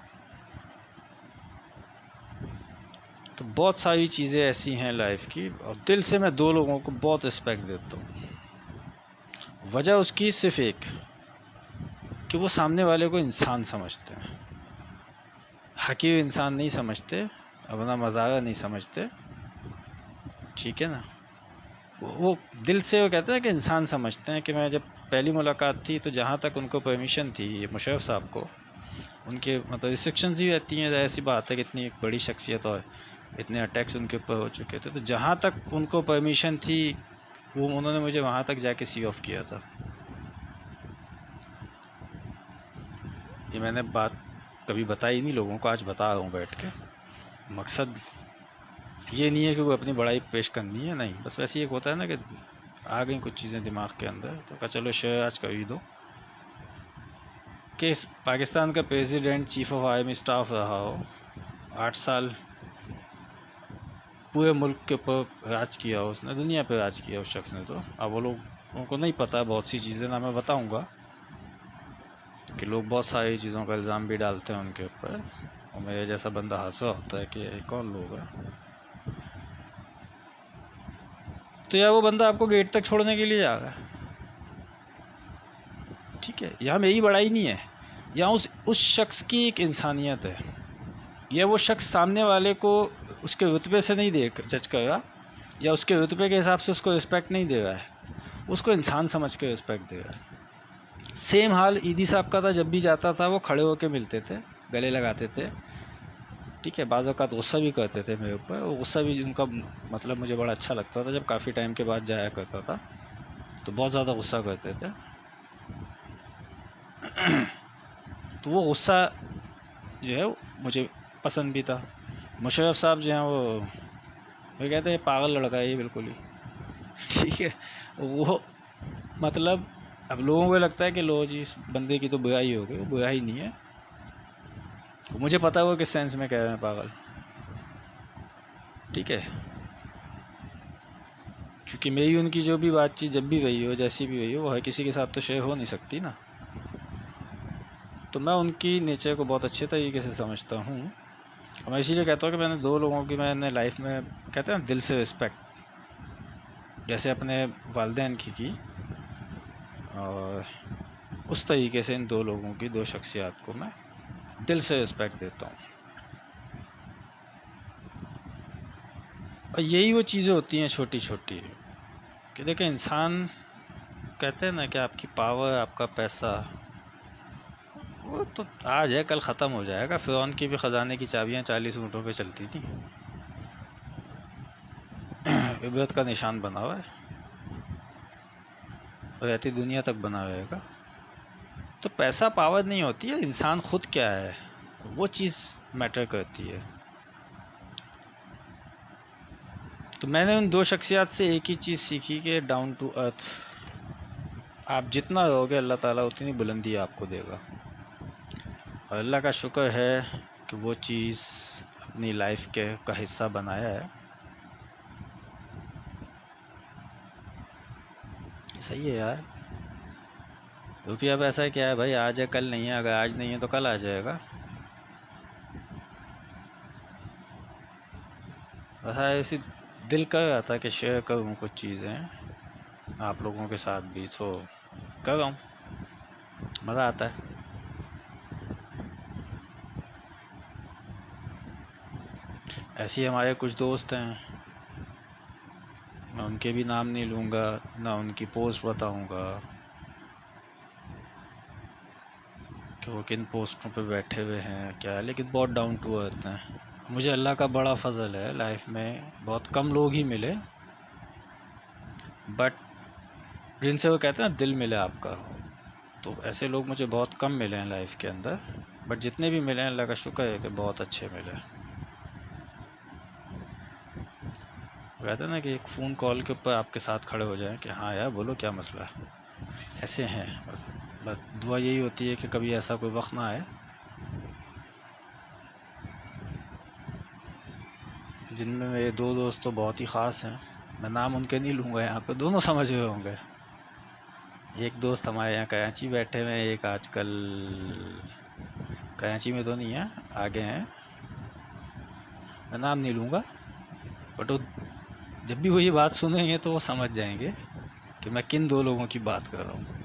तो बहुत सारी चीज़ें ऐसी हैं लाइफ की, और दिल से मैं दो लोगों को बहुत रिस्पेक्ट देता हूँ। वजह उसकी सिर्फ एक, कि वो सामने वाले को इंसान समझते हैं, हकीर इंसान नहीं समझते, अपना मज़ारा नहीं समझते, ठीक है ना। वो दिल से वो कहते हैं कि इंसान समझते हैं। कि मैं जब पहली मुलाकात थी तो जहाँ तक उनको परमिशन थी मुशर्रफ साहब को, उनके मतलब रिस्ट्रिक्शंस ही रहती हैं, ऐसी बात है कि इतनी एक बड़ी शख्सियत और इतने अटैक्स उनके ऊपर हो चुके थे, तो जहाँ तक उनको परमिशन थी वो उन्होंने मुझे वहाँ तक जाके सी ऑफ किया था। ये मैंने बात कभी बताई नहीं लोगों को, आज बता रहा हूँ बैठ के। मकसद ये नहीं है कि कोई अपनी बड़ाई पेश करनी है, नहीं, बस वैसे एक होता है ना कि आ गई कुछ चीज़ें दिमाग के अंदर, तो कहा चलो शेयर आज कर ही दो। कि पाकिस्तान का president chief of army staff रहा हो, 8 साल पूरे मुल्क के ऊपर राज किया हो उसने, दुनिया पे राज किया उस शख्स ने। तो अब वो लोग उनको नहीं पता बहुत सी चीज़ें, ना मैं बताऊंगा कि लोग बहुत सारी चीज़ों का इल्ज़ाम भी डालते हैं उनके ऊपर, और मेरे जैसा बंदा हंसा होता है कि ये कौन लोग है। तो यार वो बंदा आपको गेट तक छोड़ने के लिए जा रहा है, ठीक है। यहाँ मेरी बड़ाई नहीं है, यहाँ उस शख्स की एक इंसानियत है। यह वो शख्स सामने वाले को उसके रुतबे से नहीं देख जज कर रहा, या उसके रुतबे के हिसाब से उसको रिस्पेक्ट नहीं दे रहा है, उसको इंसान समझ के रिस्पेक्ट दे रहा है। सेम हाल ईदी साहब का था, जब भी जाता था वो खड़े होकर मिलते थे, गले लगाते थे, ठीक है। बाज़ औक़ात गुस्सा भी करते थे मेरे ऊपर, और गुस्सा भी उनका मतलब मुझे बड़ा अच्छा लगता था। जब काफ़ी टाइम के बाद जाया करता था तो बहुत ज़्यादा गुस्सा करते थे। तो वो गुस्सा जो है मुझे पसंद भी था। मुशर्रफ साहब जो हैं वो कहते हैं पागल लड़का है ये बिल्कुल ही, ठीक है। वो मतलब अब लोगों को लगता है कि लो जी इस बंदे की तो बुराई हो गई, वो बुराई नहीं है। मुझे पता है वो किस सेंस में कह रहे हैं पागल, ठीक है। क्योंकि मेरी उनकी जो भी बातचीत जब भी रही हो, जैसी भी रही हो, वो हर किसी के साथ तो शेयर हो नहीं सकती ना। तो मैं उनकी नेचर को बहुत अच्छे तरीके से समझता हूँ, मैं इसीलिए कहता हूँ कि मैंने 2 लोगों की मैंने लाइफ में, कहते हैं दिल से रिस्पेक्ट, जैसे अपने वालिदैन की और उस तरीके से इन 2 लोगों की, 2 शख्सियत को मैं दिल से रिस्पेक्ट देता हूँ। और यही वो चीज़ें होती हैं छोटी छोटी कि देखें, इंसान कहते हैं ना कि आपकी पावर, आपका पैसा, वो तो आज है कल ख़त्म हो जाएगा। फ़िरौन की भी ख़जाने की चाबियाँ 40 ऊँटों पे चलती थी। इबरत का निशान बना हुआ है, रहती दुनिया तक बना रहेगा। तो पैसा पावर नहीं होती है, इंसान खुद क्या है वो चीज़ मैटर करती है। तो मैंने उन 2 शख्सियत से एक ही चीज़ सीखी कि डाउन टू अर्थ आप जितना रहोगे, अल्लाह ताला उतनी बुलंदी आपको देगा। और अल्लाह का शुक्र है कि वो चीज़ अपनी लाइफ का हिस्सा बनाया है। सही है यार, रुपया पैसा क्या है भाई, आज है कल नहीं है, अगर आज नहीं है तो कल आ जाएगा। ऐसा ऐसी दिल कर रहा था कि शेयर करूँ कुछ चीज़ें आप लोगों के साथ भी, तो कर रहा हूँ, मज़ा आता है। ऐसे ही हमारे कुछ दोस्त हैं, मैं उनके भी नाम नहीं लूँगा, ना उनकी पोस्ट बताऊँगा कि वो किन पोस्टों पे बैठे हुए हैं क्या है, लेकिन बहुत डाउन टू अर्थ हैं। मुझे अल्लाह का बड़ा फजल है, लाइफ में बहुत कम लोग ही मिले, बट जिनसे वो कहते हैं दिल मिले आपका, तो ऐसे लोग मुझे बहुत कम मिले हैं लाइफ के अंदर। बट जितने भी मिले हैं अल्लाह का शुक्र है कि बहुत अच्छे मिले। कहते हैं ना कि एक फ़ोन कॉल के ऊपर आपके साथ खड़े हो जाएं कि हाँ यार बोलो क्या मसला है, ऐसे हैं। बस दुआ यही होती है कि कभी ऐसा कोई वक्त ना आए जिनमें मेरे 2 दोस्त तो बहुत ही ख़ास हैं, मैं नाम उनके नहीं लूँगा यहाँ पे, दोनों समझ हुए होंगे। एक दोस्त हमारे यहाँ कराची बैठे हुए हैं, एक आजकल कराची में तो नहीं है, आगे हैं, मैं नाम नहीं लूँगा, बट वो जब भी वो ये बात सुनेंगे तो वो समझ जाएंगे कि मैं किन 2 लोगों की बात कर रहा हूँ।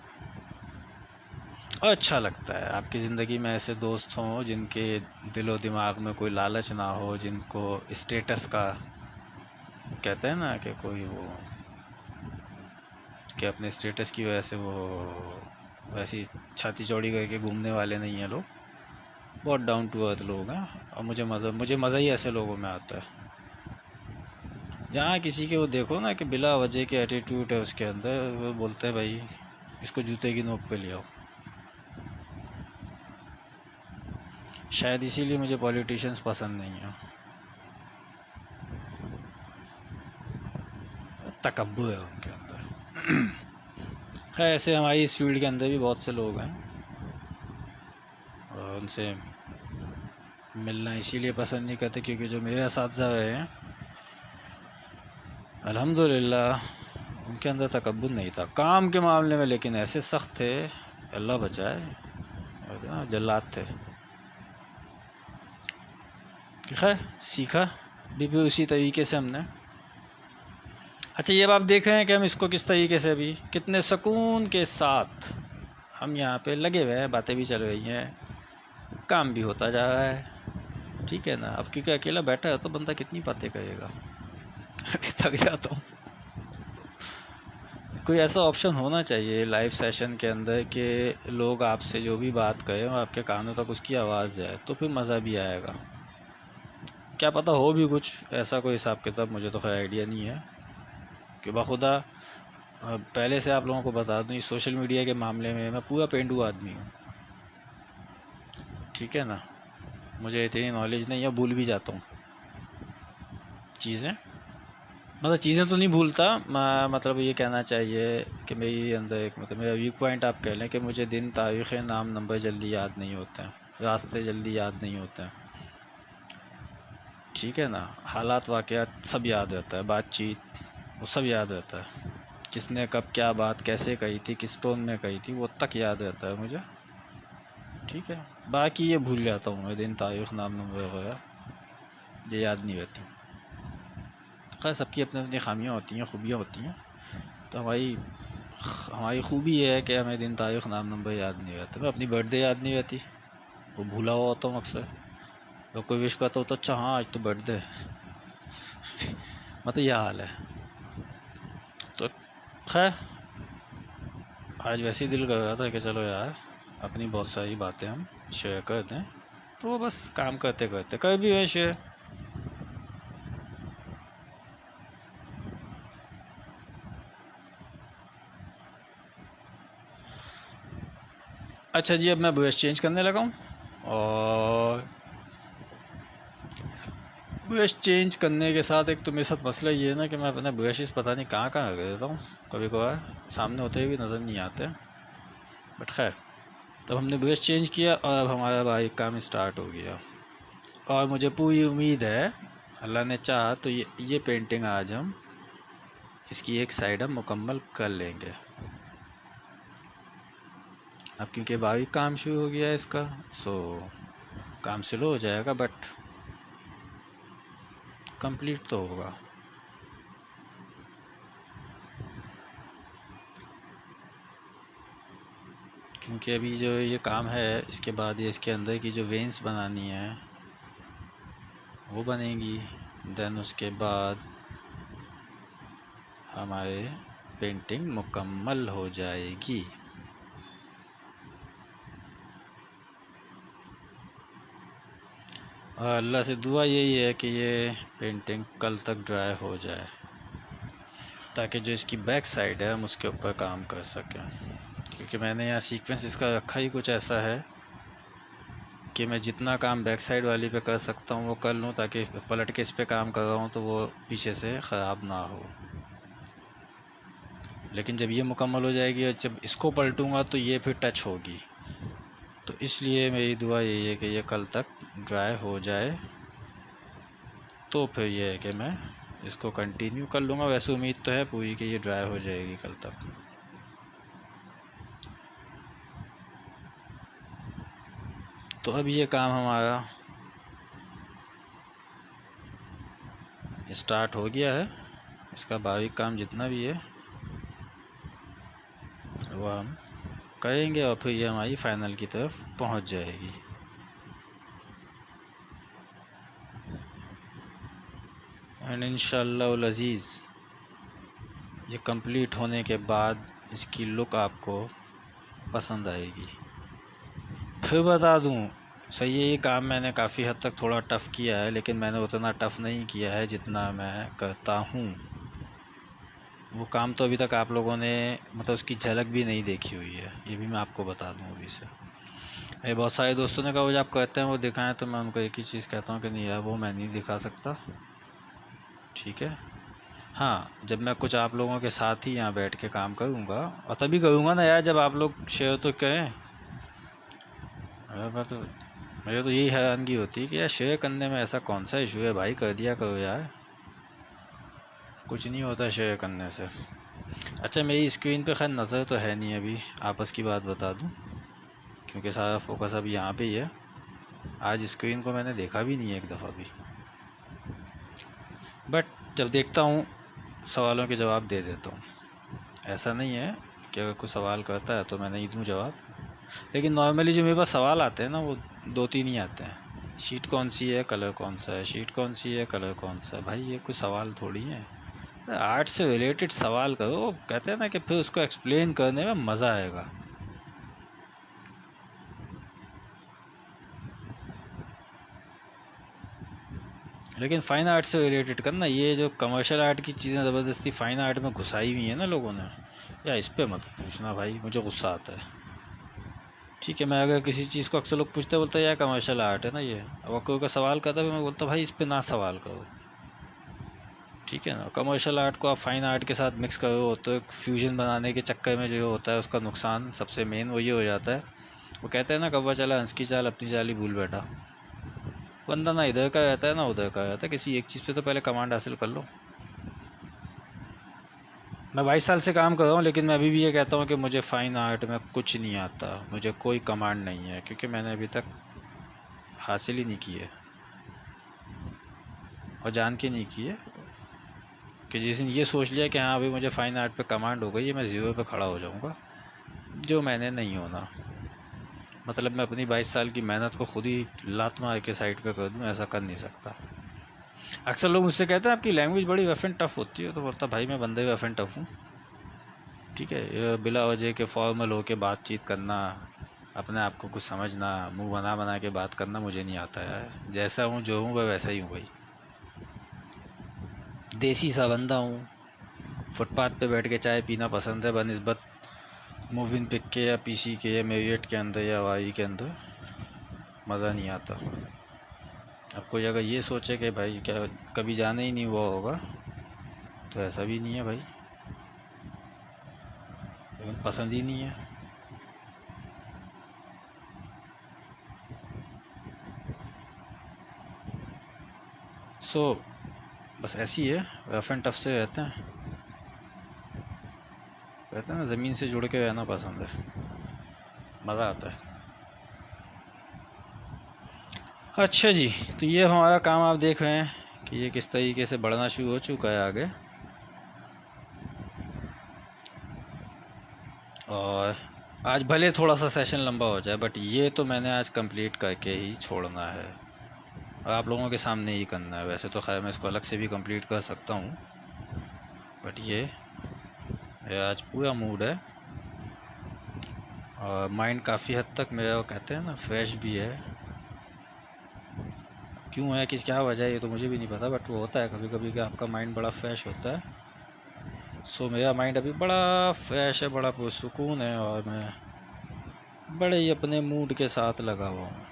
और अच्छा लगता है आपकी ज़िंदगी में ऐसे दोस्त हों जिनके दिलो दिमाग में कोई लालच ना हो, जिनको स्टेटस का कहते हैं ना कि कोई वो कि अपने स्टेटस की वजह से वो वैसी छाती चौड़ी करके घूमने वाले नहीं हैं लोग, बहुत डाउन टू अर्थ लोग हैं। और मुझे मज़ा ही ऐसे लोगों में आता है, जहाँ किसी के वो देखो ना कि बिला वजह के एटीट्यूड है उसके अंदर, वो बोलते हैं भाई इसको जूते की नोक पे ले आओ। शायद इसीलिए मुझे पॉलिटिशियंस पसंद नहीं है, तकब्बुर है उनके अंदर। खैर ऐसे हमारी इस फील्ड के अंदर भी बहुत से लोग हैं और उनसे मिलना इसीलिए पसंद नहीं करते क्योंकि जो मेरे असातिज़ा रहे हैं अल्हम्दुलिल्लाह उनके अंदर तकब्बुर नहीं था काम के मामले में, लेकिन ऐसे सख्त थे, अल्लाह बचाए, जल्लाद थे। खैर सीखा भी उसी तरीके से हमने। अच्छा ये आप देख रहे हैं कि हम इसको किस तरीके से अभी कितने सुकून के साथ हम यहाँ पे लगे हुए हैं, बातें भी चल रही हैं, काम भी होता जा रहा है, ठीक है ना। अब क्योंकि अकेला बैठा है तो बंदा कितनी बातें करेगा, थक जाता हूँ। कोई ऐसा ऑप्शन होना चाहिए लाइव सेशन के अंदर कि लोग आपसे जो भी बात करें और आपके कानों तक उसकी आवाज़ जाए, तो फिर मज़ा भी आएगा। क्या पता हो भी कुछ ऐसा कोई हिसाब किताब, मुझे तो खैर आइडिया नहीं है कि बाखुदा पहले से आप लोगों को बता दूँ, इस सोशल मीडिया के मामले में मैं पूरा पेंडू आदमी हूँ, ठीक है ना। मुझे इतनी नॉलेज नहीं है, भूल भी जाता हूँ चीज़ें, मतलब चीज़ें तो नहीं भूलता, मतलब ये कहना चाहिए कि मेरी अंदर एक मतलब मेरा वीक पॉइंट आप कह लें कि मुझे दिन, तारीख़ें, नाम, नंबर जल्दी याद नहीं होते हैं, रास्ते जल्दी याद नहीं होते हैं, ठीक है ना। हालात वाक़यात सब याद रहता है, बातचीत वो सब याद रहता है, किसने कब क्या बात कैसे कही थी, किस टोन में कही थी, वो तक याद रहता है मुझे, ठीक है। बाकी ये भूल जाता हूँ मैं, दिन, तारीख़, नाम, नंबर वगैरह। ये याद नहीं रहती। खैर सबकी अपनी अपनी खामियाँ होती हैं, खूबियाँ होती हैं। तो हमारी खूबी ये है कि हमें दिन तारीख नाम नंबर याद नहीं रहता। मैं अपनी बर्थडे याद नहीं रहती, वो भूला हुआ होता हूँ अक्सर। और कोई विश करता हो तो अच्छा हाँ आज तो बर्थडे मतलब यह हाल है। तो खैर आज वैसे ही दिल कर रहा था कि चलो यार अपनी बहुत सारी बातें हम शेयर कर दें, तो वो बस काम करते करते कर भी है शेयर। अच्छा जी, अब मैं ब्रश चेंज करने लगा हूँ। और ब्रश चेंज करने के साथ एक तो मेरे साथ मसला ये है ना कि मैं अपने ब्रशेस पता नहीं कहाँ कहाँ रख देता हूँ, कभी कभार सामने होते हुए भी नज़र नहीं आते। बट खैर तब हमने ब्रश चेंज किया और अब हमारा भाई काम स्टार्ट हो गया। और मुझे पूरी उम्मीद है अल्लाह ने चाहा तो ये पेंटिंग आज हम इसकी एक साइड हम मुकम्मल कर लेंगे। अब क्योंकि भाई काम शुरू हो गया है इसका, सो काम स्लो हो जाएगा बट कंप्लीट तो होगा। क्योंकि अभी जो ये काम है इसके बाद ये इसके अंदर की जो वेंस बनानी है वो बनेंगी। देन उसके बाद हमारे पेंटिंग मुकम्मल हो जाएगी। और अल्लाह से दुआ यही है कि ये पेंटिंग कल तक ड्राई हो जाए ताकि जो इसकी बैक साइड है हम उसके ऊपर काम कर सकें। क्योंकि मैंने यहाँ सीक्वेंस इसका रखा ही कुछ ऐसा है कि मैं जितना काम बैक साइड वाली पे कर सकता हूँ वो कर लूँ, ताकि पलट के इस पे काम कर रहा हूँ तो वो पीछे से ख़राब ना हो। लेकिन जब ये मुकम्मल हो जाएगी और जब इसको पलटूँगा तो ये फिर टच होगी। तो इसलिए मेरी दुआ यही है कि ये कल तक ड्राई हो जाए, तो फिर ये है कि मैं इसको कंटिन्यू कर लूँगा। वैसे उम्मीद तो है पूरी कि ये ड्राई हो जाएगी कल तक। तो अब ये काम हमारा स्टार्ट हो गया है। इसका बारीक काम जितना भी है वो हम करेंगे और फिर ये हमारी फाइनल की तरफ पहुंच जाएगी। एंड इंशाअल्लाह अज़ीज़ ये कंप्लीट होने के बाद इसकी लुक आपको पसंद आएगी। फिर बता दूं, सही है ये काम मैंने काफ़ी हद तक थोड़ा टफ़ किया है, लेकिन मैंने उतना टफ़ नहीं किया है जितना मैं करता हूँ। वो काम तो अभी तक आप लोगों ने मतलब उसकी झलक भी नहीं देखी हुई है, ये भी मैं आपको बता दूं अभी से। मेरे बहुत सारे दोस्तों ने कहा वो जो आप कहते हैं वो दिखाएं, तो मैं उनको एक ही चीज़ कहता हूँ कि नहीं यार वो मैं नहीं दिखा सकता, ठीक है। हाँ, जब मैं कुछ आप लोगों के साथ ही यहाँ बैठ के काम करूँगा, और तभी करूँगा ना यार जब आप लोग शेयर तो करें। मेरे तो यही हैरानगी होती है कि यार शेयर करने में ऐसा कौन सा इशू है भाई, कर दिया करो यार, कुछ नहीं होता शेयर करने से। अच्छा मेरी स्क्रीन पे खैर नज़र तो है नहीं अभी, आपस की बात बता दूं, क्योंकि सारा फोकस अभी यहाँ पे ही है। आज स्क्रीन को मैंने देखा भी नहीं है एक दफ़ा भी, बट जब देखता हूँ सवालों के जवाब दे देता हूँ। ऐसा नहीं है कि अगर कोई सवाल करता है तो मैं नहीं दूँ जवाब, लेकिन नॉर्मली जो मेरे पास सवाल आते हैं ना वो 2-3 ही आते हैं। शीट कौन सी है, कलर कौन सा है, शीट कौन सी है, कलर कौन सा है। भाई ये कोई सवाल थोड़ी है। आर्ट से रिलेटेड सवाल करो, कहते हैं ना कि फिर उसको एक्सप्लेन करने में मज़ा आएगा। लेकिन फ़ाइन आर्ट से रिलेटेड करना, ये जो कमर्शियल आर्ट की चीज़ें ज़बरदस्ती फ़ाइन आर्ट में घुसाई हुई है ना लोगों ने, या इस पे मत पूछना भाई, मुझे गुस्सा आता है। ठीक है, मैं अगर किसी चीज़ को अक्सर लोग पूछते बोलते हैं यार कमर्शियल आर्ट है ना ये, अब कोई का सवाल करता है मैं बोलता भाई इस पे ना सवाल करो, ठीक है ना। कमर्शियल आर्ट को आप फाइन आर्ट के साथ मिक्स करो तो फ्यूजन बनाने के चक्कर में जो होता है उसका नुकसान सबसे मेन वो ये हो जाता है, वो कहते हैं ना कौवा चला हंस की चाल अपनी चाल ही भूल बैठा। बंदा ना इधर का रहता है ना उधर का रहता है, किसी एक चीज़ पे तो पहले कमांड हासिल कर लो। मैं 22 साल से काम कर रहा हूँ, लेकिन मैं अभी भी ये कहता हूँ कि मुझे फ़ाइन आर्ट में कुछ नहीं आता, मुझे कोई कमांड नहीं है, क्योंकि मैंने अभी तक हासिल ही नहीं की है। और जान के नहीं की है कि जिस दिन ये सोच लिया कि हाँ अभी मुझे फाइन आर्ट पे कमांड हो गई है, मैं ज़ीरो पे खड़ा हो जाऊँगा, जो मैंने नहीं होना। मतलब मैं अपनी 22 साल की मेहनत को खुद ही लात मार के साइड पे कर दूँ, ऐसा कर नहीं सकता। अक्सर लोग मुझसे कहते हैं आपकी लैंग्वेज बड़ी रफ एंड टफ होती है, तो बोलता भाई मैं बंदे रफ एंड टफ हूँ। ठीक है, ये बिला वजह के फॉर्मल हो के बातचीत करना, अपने आप को कुछ समझना, मुंह बना बना के बात करना मुझे नहीं आता है। जैसा हूँ जो हूँ वह वैसा ही हूँ भाई। देसी सा बंदा हूँ, फुटपाथ पे बैठ के चाय पीना पसंद है बनिस्बत मूविंग पिक के या पीसी के या मेरियट के अंदर या वाई के अंदर मज़ा नहीं आता। अब कोई अगर ये सोचे कि भाई क्या कभी जाना ही नहीं हुआ होगा, तो ऐसा भी नहीं है भाई, लेकिन पसंद ही नहीं है। बस ऐसी है, रफ एंड टफ से रहते हैं। कहते हैं ना ज़मीन से जुड़ के रहना पसंद है, मज़ा आता है। अच्छा जी, तो ये हमारा काम आप देख रहे हैं कि ये किस तरीके से बढ़ना शुरू हो चुका है आगे। और आज भले थोड़ा सा सेशन लंबा हो जाए, बट ये तो मैंने आज कंप्लीट करके ही छोड़ना है और आप लोगों के सामने ही करना है। वैसे तो खैर मैं इसको अलग से भी कंप्लीट कर सकता हूँ, बट ये आज पूरा मूड है और माइंड काफ़ी हद तक मेरा कहते हैं ना फ्रेश भी है। क्यों है, किस क्या वजह है ये तो मुझे भी नहीं पता, बट वो होता है कभी कभी कि आपका माइंड बड़ा फ्रेश होता है। सो मेरा माइंड अभी बड़ा फ्रेश है, बड़ा पुरसुकून है और मैं बड़े ही अपने मूड के साथ लगा हुआ हूँ।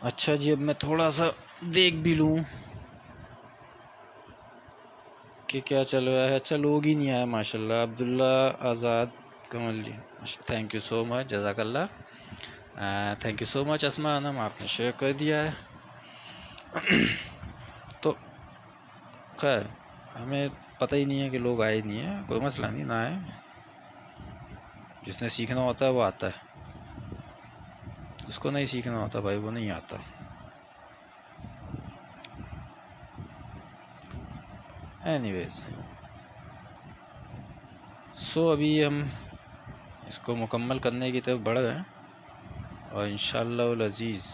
अच्छा जी, अब मैं थोड़ा सा देख भी लूँ कि क्या चल रहा है। अच्छा लोग ही नहीं आए माशाल्लाह। Abdullah Azad Kamal ji, thank you so much, जज़ाकल्लाह। Thank you so much Asma Anam, आपने शेयर कर दिया है। तो खैर हमें पता ही नहीं है कि लोग आए नहीं है, कोई मसला नहीं, ना आए। जिसने सीखना होता है वो आता है, जिसको नहीं सीखना होता भाई वो नहीं आता। एनीवेज, सो अभी हम इसको मुकम्मल करने की तरफ बढ़ रहे हैं और इंशाअल्लाह अज़ीज़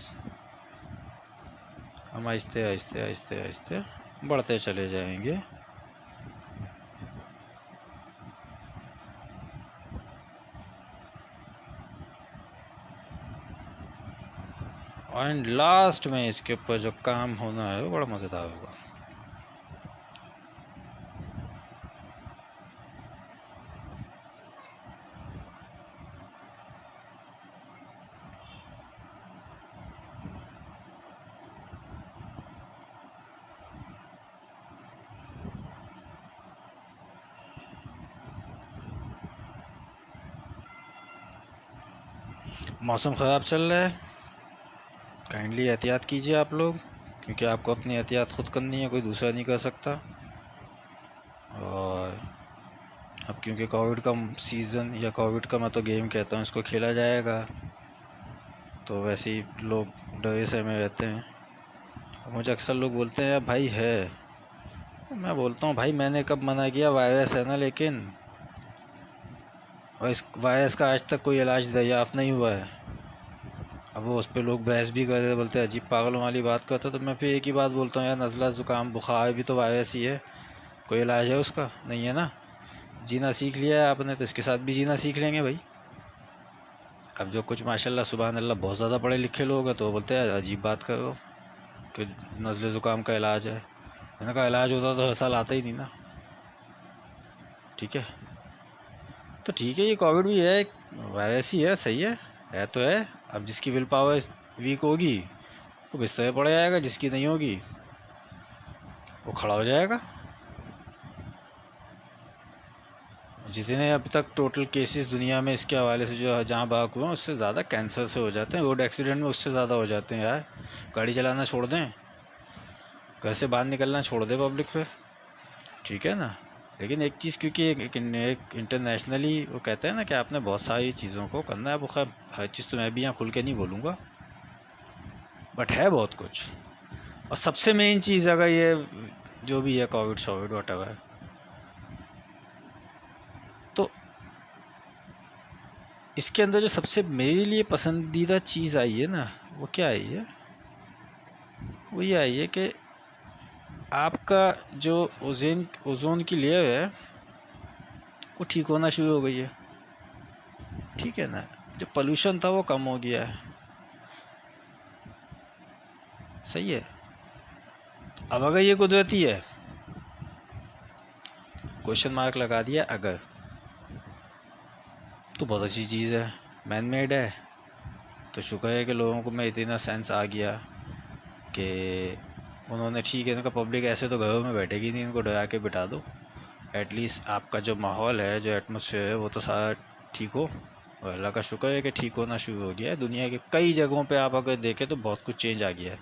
हम आहिस्ते आहिस्ते आहिस्ते आहिस्ते बढ़ते चले जाएंगे। एंड लास्ट में इसके ऊपर जो काम होना है वो बड़ा मज़ेदार होगा। मौसम ख़राब चल रहा है, काइंडली एहतियात कीजिए आप लोग, क्योंकि आपको अपनी एहतियात खुद करनी है, कोई दूसरा नहीं कर सकता। और अब क्योंकि कोविड का सीज़न या कोविड का मैं तो गेम कहता हूँ इसको खेला जाएगा, तो वैसे ही लोग डरे से में रहते हैं। मुझे अक्सर लोग बोलते हैं भाई है, मैं बोलता हूँ भाई मैंने कब मना किया, वायरस है ना, लेकिन और इस वायरस का आज तक कोई इलाज दरियाफ़्त नहीं हुआ है। अब वो उस पर लोग बहस भी कर रहे, बोलते हैं अजीब पागलों वाली बात करते, तो मैं फिर एक ही बात बोलता हूँ यार, नज़ला ज़ुकाम बुखार भी तो वायरस ही है, कोई इलाज है उसका? नहीं है ना। जीना सीख लिया है आपने तो इसके साथ भी जीना सीख लेंगे भाई। अब जो कुछ माशाल्लाह सुभान अल्लाह बहुत ज़्यादा पढ़े लिखे लोग हैं तो बोलते हैं अजीब बात करो कि नज़ले ज़ुकाम का इलाज है। मैंने कहा इलाज होता तो हर साल आता ही नहीं ना। ठीक है, तो ठीक है, ये कोविड भी है, वायरस ही है, सही है तो है। अब जिसकी विल पावर वीक होगी वो बिस्तर पड़ जाएगा, जिसकी नहीं होगी वो खड़ा हो जाएगा। जितने अब तक टोटल केसेस दुनिया में इसके हवाले से जो जहाँ भाग हुए हैं, उससे ज़्यादा कैंसर से हो जाते हैं, रोड एक्सीडेंट में उससे ज़्यादा हो जाते हैं। यार गाड़ी चलाना छोड़ दें, घर से बाहर निकलना छोड़ दें पब्लिक पे, ठीक है ना। लेकिन एक चीज़, क्योंकि एक इंटरनेशनली वो कहते हैं ना कि आपने बहुत सारी चीज़ों को करना है, वो खैर हर चीज़ तो मैं भी यहाँ खुल के नहीं बोलूँगा, बट है बहुत कुछ। और सबसे मेन चीज़ अगर ये जो भी है कोविड शोविड वटेवर, तो इसके अंदर जो सबसे मेरे लिए पसंदीदा चीज़ आई है ना, वो क्या आई है? वो ये आई है कि आपका जो ओजोन की लेयर है वो ठीक होना शुरू हो गई है। ठीक है ना, जो पोल्यूशन था वो कम हो गया है। सही है। अब अगर ये कुदरती है, क्वेश्चन मार्क लगा दिया अगर, तो बहुत अच्छी चीज़ है, मैन मेड है। तो शुक्र है कि लोगों को में इतना सेंस आ गया कि उन्होंने ठीक है, इनका पब्लिक ऐसे तो घरों में बैठेगी नहीं, इनको डरा के बिठा दो। एटलीस्ट आपका जो माहौल है, जो एटमॉस्फेयर है, वो तो सारा ठीक हो। और अल्लाह का शुक्र है कि ठीक होना शुरू हो गया है। दुनिया के कई जगहों पे आप अगर देखें तो बहुत कुछ चेंज आ गया है।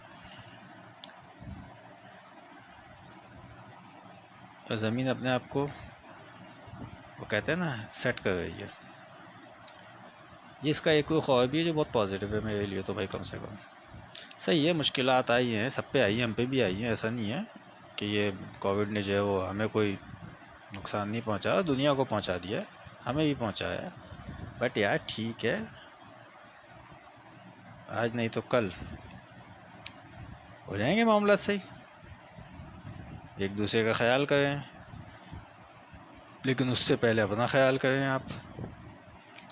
और ज़मीन अपने आप को, वो कहते हैं ना, सेट कर रही है। ये इसका एक कोई ख्वाब भी है जो बहुत पॉजिटिव है मेरे लिए तो भाई, कम से कम। सही है, मुश्किलात आई हैं, सब पे आई हैं, हम पे भी आई हैं। ऐसा नहीं है कि ये कोविड ने जो है वो हमें कोई नुकसान नहीं पहुंचा, दुनिया को पहुंचा दिया, हमें भी पहुंचाया है। बट यार ठीक है, आज नहीं तो कल हो जाएंगे मामला सही। एक दूसरे का ख्याल करें, लेकिन उससे पहले अपना ख्याल करें आप।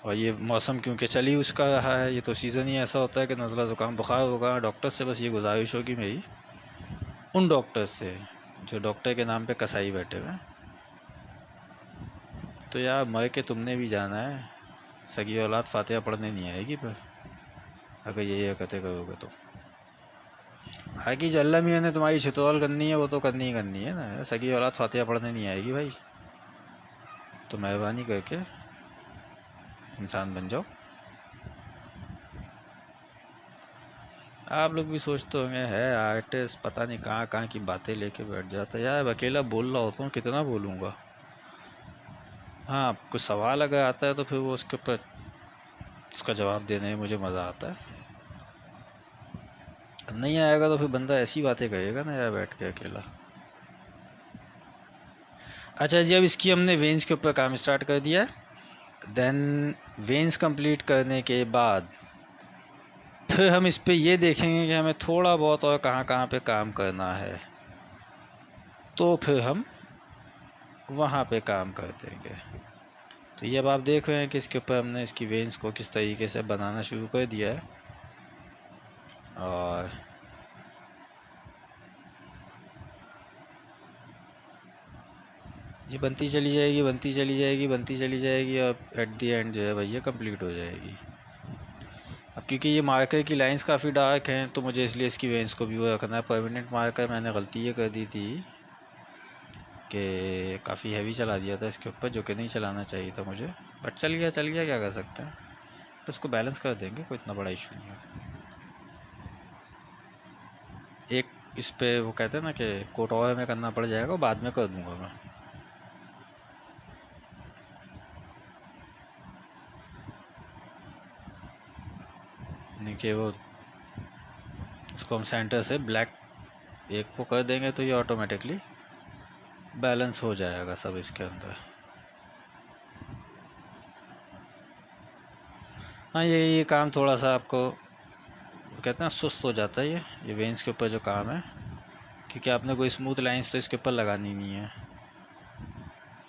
और ये मौसम क्योंकि चल ही उसका रहा है, ये तो सीज़न ही ऐसा होता है कि नज़ला ज़ुकाम बुखार होगा। डॉक्टर से बस ये गुजारिश होगी मेरी, उन डॉक्टर्स से जो डॉक्टर के नाम पे कसाई बैठे हुए हैं, तो यार मर के तुमने भी जाना है, सगी औलाद फातिहा पढ़ने नहीं आएगी। पर अगर यही हरकतें करोगे तो बाकी जो अल्लाह मियाँ ने तुम्हारी छितौल करनी है वो तो करनी ही करनी है ना। सगी औलाद फातिहा पढ़ने नहीं आएगी भाई, तो मेहरबानी करके इंसान बन जाओ। आप लोग भी सोचते होंगे है आर्टिस्ट पता नहीं कहाँ कहाँ की बातें लेके बैठ जाता है। यार अकेला बोल रहा होता हूँ, कितना बोलूँगा। हाँ, कुछ सवाल अगर आता है तो फिर वो उसके ऊपर उसका जवाब देने में मुझे मज़ा आता है। नहीं आएगा तो फिर बंदा ऐसी बातें करेगा ना यार बैठ के अकेला। अच्छा जी, अब इसकी हमने वेंस के ऊपर काम स्टार्ट कर दिया। देन वेंस कंप्लीट करने के बाद फिर हम इस पे ये देखेंगे कि हमें थोड़ा बहुत और कहाँ कहाँ पे काम करना है, तो फिर हम वहाँ पे काम कर देंगे। तो ये अब आप देख रहे हैं कि इसके ऊपर हमने इसकी वेंस को किस तरीके से बनाना शुरू कर दिया है। और ये बनती चली जाएगी, बनती चली जाएगी, बनती चली जाएगी, और एट दी एंड जो है भैया कंप्लीट हो जाएगी। अब क्योंकि ये मार्कर की लाइंस काफ़ी डार्क हैं, तो मुझे इसलिए इसकी वेंस को भी वो रखना है परमानेंट मार्कर। मैंने गलती ये कर दी थी कि काफ़ी हैवी चला दिया था इसके ऊपर, जो कि नहीं चलाना चाहिए था मुझे। बट चल गया, चल गया, क्या कर सकते हैं। तो उसको बैलेंस कर देंगे, कोई इतना बड़ा इशू नहीं है। एक इस पे वो कहते हैं ना कि कोट और में करना पड़ जाएगा, बाद में कर दूंगा मैं। नहीं कि वो उसको हम सेंटर से ब्लैक एक वो कर देंगे तो ये ऑटोमेटिकली बैलेंस हो जाएगा सब इसके अंदर। हाँ, ये काम थोड़ा सा आपको कहते हैं सुस्त हो जाता है ये वेंस के ऊपर जो काम है, क्योंकि आपने कोई स्मूथ लाइंस तो इसके ऊपर लगानी नहीं है।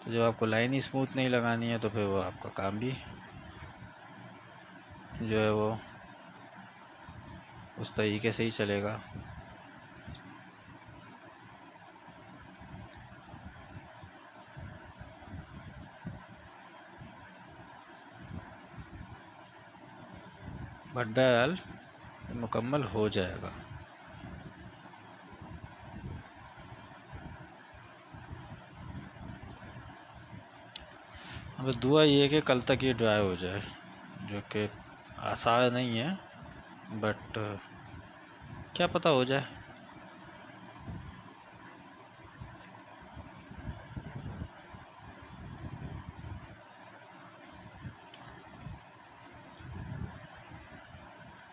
तो जब आपको लाइन ही स्मूथ नहीं लगानी है तो फिर वो आपका काम भी जो है वो उस तरीके से ही चलेगा। बट बहरहाल मुकम्मल हो जाएगा। अब दुआ ये है कि कल तक ये ड्राई हो जाए, जो कि आसान नहीं है, बट क्या पता हो जाए।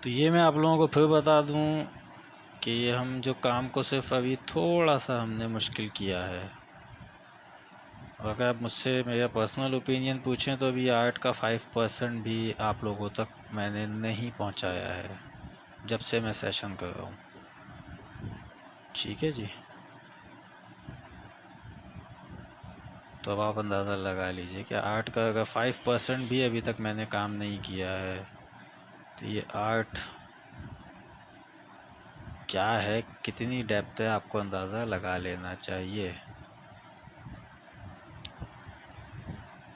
तो ये मैं आप लोगों को फिर बता दूं कि ये हम जो काम को सिर्फ अभी थोड़ा सा हमने मुश्किल किया है। और अगर आप मुझसे मेरा पर्सनल ओपिनियन पूछें तो अभी आर्ट का 5% भी आप लोगों तक मैंने नहीं पहुंचाया है जब से मैं सेशन कर रहा हूँ। ठीक है जी, तो अब आप अंदाज़ा लगा लीजिए कि आर्ट का अगर 5% भी अभी तक मैंने काम नहीं किया है तो ये आर्ट क्या है, कितनी डेप्थ है, आपको अंदाज़ा लगा लेना चाहिए।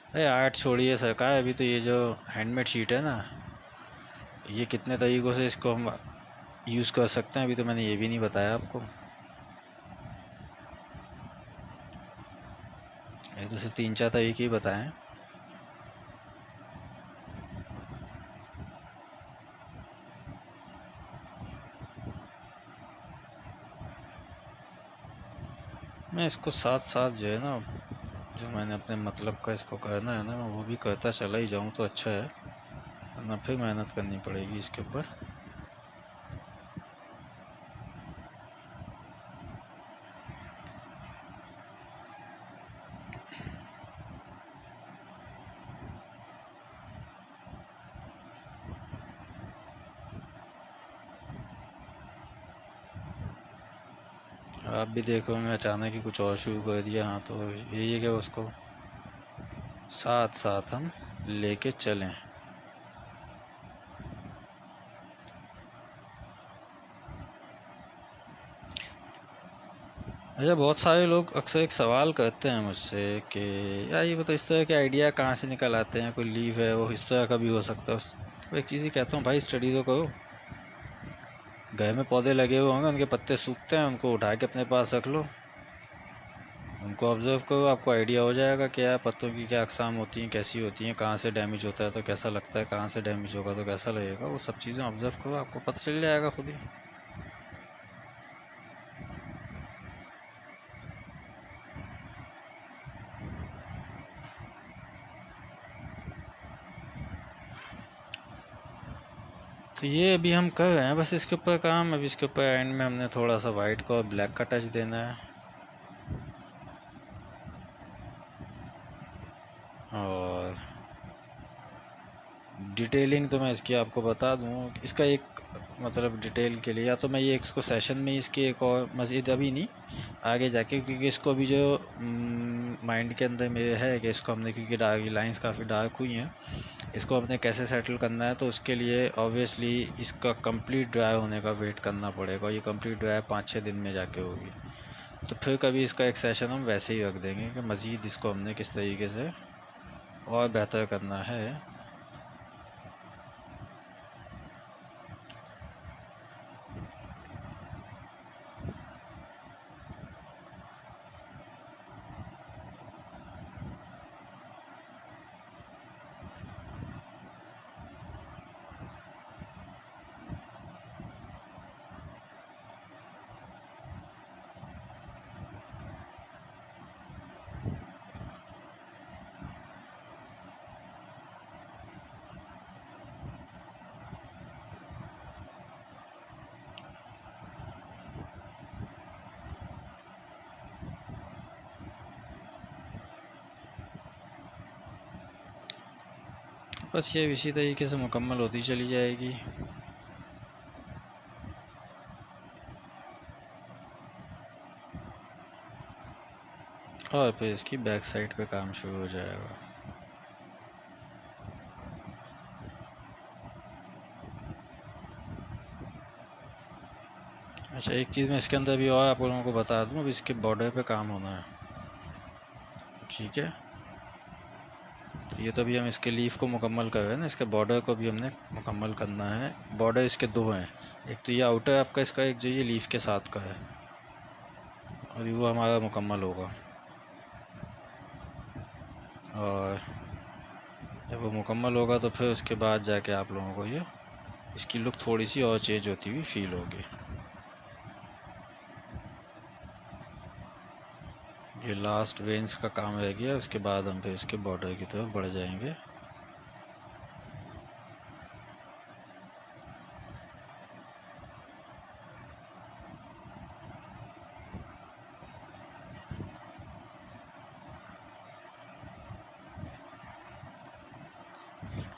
अरे आर्ट छोड़िए सरकार, अभी तो ये जो हैंडमेड शीट है ना, ये कितने तरीक़ों से इसको हम यूज़ कर सकते हैं अभी तो मैंने ये भी नहीं बताया आपको। ये तो सिर्फ 3-4 तरीके ही बताएं। मैं इसको साथ साथ जो है ना, जो मैंने अपने मतलब का इसको करना है ना, मैं वो भी करता चला ही जाऊँ तो अच्छा है, वरना फिर मेहनत करनी पड़ेगी इसके ऊपर। आप भी देखोगे अचानक ही कुछ और शुरू कर दिया। हाँ, तो यही है कि उसको साथ साथ हम लेके चलें। अच्छा, बहुत सारे लोग अक्सर एक सवाल करते हैं मुझसे कि यार ये बताओ, इस तरह के आइडिया कहाँ से निकल आते हैं, कोई लीव है वो इस तरह का भी हो सकता है। तो एक चीज़ ही कहता हूँ भाई, स्टडी तो करो। घर में पौधे लगे हुए होंगे, उनके पत्ते सूखते हैं, उनको उठा के अपने पास रख लो, उनको ऑब्जर्व करो, आपको आइडिया हो जाएगा कि यार पत्तों की क्या अक़साम होती हैं, कैसी होती हैं, कहाँ से डैमेज होता है तो कैसा लगता है, कहाँ से डैमेज होगा तो कैसा लगेगा। वो सब चीज़ें ऑब्जर्व करो, आपको पता चल जाएगा खुद ही। तो ये अभी हम कर रहे हैं बस इसके ऊपर काम। अभी इसके ऊपर एंड में हमने थोड़ा सा वाइट का और ब्लैक का टच देना है। और डिटेलिंग तो मैं इसकी आपको बता दूं, इसका एक मतलब डिटेल के लिए या तो मैं ये इसको सेशन में इसकी एक और मज़ीद अभी नहीं, आगे जाके, क्योंकि इसको अभी जो माइंड के अंदर मेरे है कि इसको हमने, क्योंकि डार्क लाइंस काफ़ी डार्क हुई हैं, इसको हमने कैसे सेटल करना है, तो उसके लिए ऑब्वियसली इसका कंप्लीट ड्राई होने का वेट करना पड़ेगा। ये कंप्लीट ड्राई 5-6 दिन में जाके होगी। तो फिर कभी इसका एक सेशन हम वैसे ही रख देंगे कि मज़ीद इसको हमने किस तरीके से और बेहतर करना है। बस ये इसी तरीके से मुकम्मल होती चली जाएगी। और फिर इसकी बैक साइड पे काम शुरू हो जाएगा। अच्छा, एक चीज़ मैं इसके अंदर भी और आप लोगों को बता दूं, अब इसके बॉर्डर पे काम होना है। ठीक है, तो ये तो भी हम इसके लीफ को मुकम्मल कर रहे हैं ना, इसके बॉर्डर को भी हमने मुकम्मल करना है। बॉर्डर इसके दो हैं, एक तो ये आउटर आपका इसका, एक जो ये लीफ के साथ का है, और वो हमारा मुकम्मल होगा। और जब वो मुकम्मल होगा तो फिर उसके बाद जाके आप लोगों को ये इसकी लुक थोड़ी सी और चेंज होती हुई फील होगी। ये लास्ट वेंस का काम रह गया, उसके बाद हम फिर इसके बॉर्डर की तरफ बढ़ जाएंगे।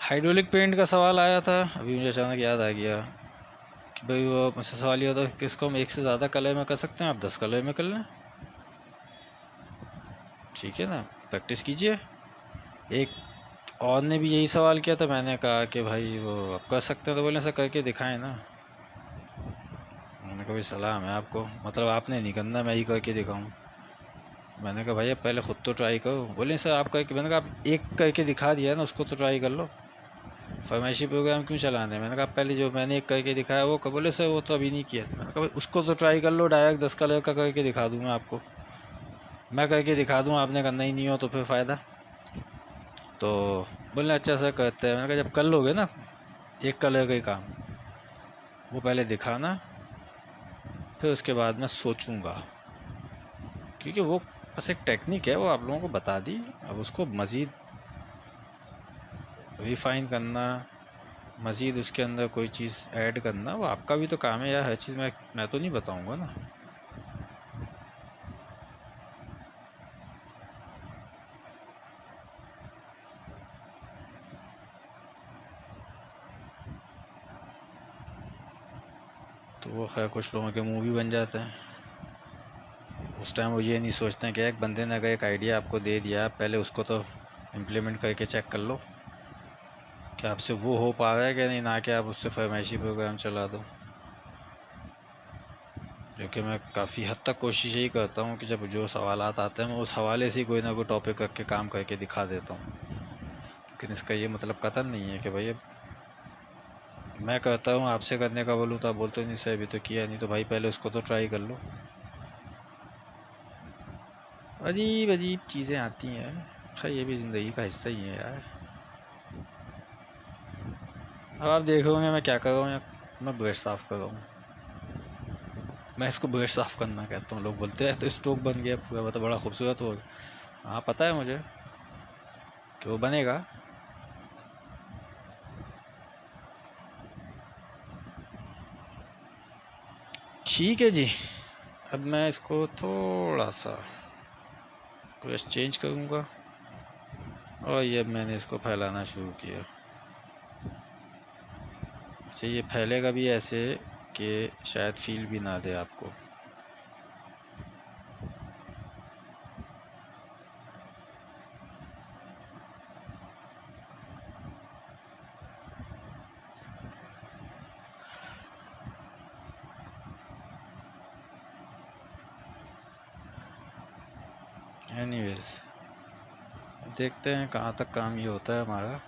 हाइड्रोलिक पेंट का सवाल आया था, अभी मुझे अचानक याद आ गया कि भाई वो मुझसे सवाल ये होता है कि इसको हम एक से ज़्यादा कलर में कर सकते हैं, आप 10 कलर में कर लें, ठीक है ना, प्रैक्टिस कीजिए। एक और ने भी यही सवाल किया था, मैंने कहा कि भाई वो आप कर सकते हैं, तो बोले सर करके दिखाएं ना। मैंने कहा भाई सलाम है आपको, मतलब आपने नहीं करना, मैं ही करके दिखाऊं। मैंने कहा भाई पहले ख़ुद तो ट्राई करो। बोले सर आप करके, मैंने कहा आप एक करके दिखा दिया है ना, उसको तो ट्राई कर लो, फरमाइशी प्रोग्राम क्यों चलाने। मैंने कहा पहले जो मैंने एक करके दिखाया वो बोले सर वो तो अभी नहीं किया। मैंने कहा भाई उसको तो ट्राई कर लो, डायरेक्ट 10 कलर का करके दिखा दूँ मैं आपको, मैं करके दिखा दूँ, आपने करना ही नहीं हो तो फिर फ़ायदा। तो बोले अच्छा सर करते हैं। मैंने कहा जब कर लोगे ना एक कलर का ही काम, वो पहले दिखाना, फिर उसके बाद मैं सोचूंगा, क्योंकि वो बस एक टेक्निक है, वो आप लोगों को बता दी। अब उसको मज़ीद रिफाइन करना, मज़ीद उसके अंदर कोई चीज़ ऐड करना, वो आपका भी तो काम है यार। हर चीज़ मैं तो नहीं बताऊंगा ना। तो वो खैर कुछ लोगों के मुंह भी बन जाते हैं। उस टाइम वो ये नहीं सोचते हैं कि एक बंदे ने अगर एक आइडिया आपको दे दिया, पहले उसको तो इम्प्लीमेंट करके चेक कर लो कि आपसे वो हो पा रहा है कि नहीं, ना कि आप उससे फरमाइशी प्रोग्राम चला दो। जो कि मैं काफ़ी हद तक कोशिश यही करता हूँ कि जब जो सवालात आते हैं मैं उस हवाले से ही कोई ना कोई टॉपिक रख के काम करके दिखा देता हूँ। लेकिन इसका ये मतलब कतई नहीं है कि भाई मैं करता हूँ आपसे करने का बोलूँ तो आप बोलते नहीं सर अभी तो किया नहीं, तो भाई पहले उसको तो ट्राई कर लो। अजीब अजीब चीज़ें आती हैं। खैर ये भी ज़िंदगी का हिस्सा ही है यार। अब आप देखोगे मैं क्या कर रहा हूँ, मैं ब्रश साफ़ कर रहा हूँ। मैं इसको ब्रश साफ़ करना कहता हूँ। लोग बोलते हैं तो स्ट्रोक बन गया पूरा, तो बड़ा खूबसूरत हो गया। हाँ पता है मुझे कि वो बनेगा। ठीक है जी, अब मैं इसको थोड़ा सा ब्रश चेंज करूँगा, और ये मैंने इसको फैलाना शुरू किया। अच्छा ये फैलेगा भी ऐसे कि शायद फील भी ना दे आपको। एनीवेज देखते हैं कहाँ तक काम ये होता है हमारा।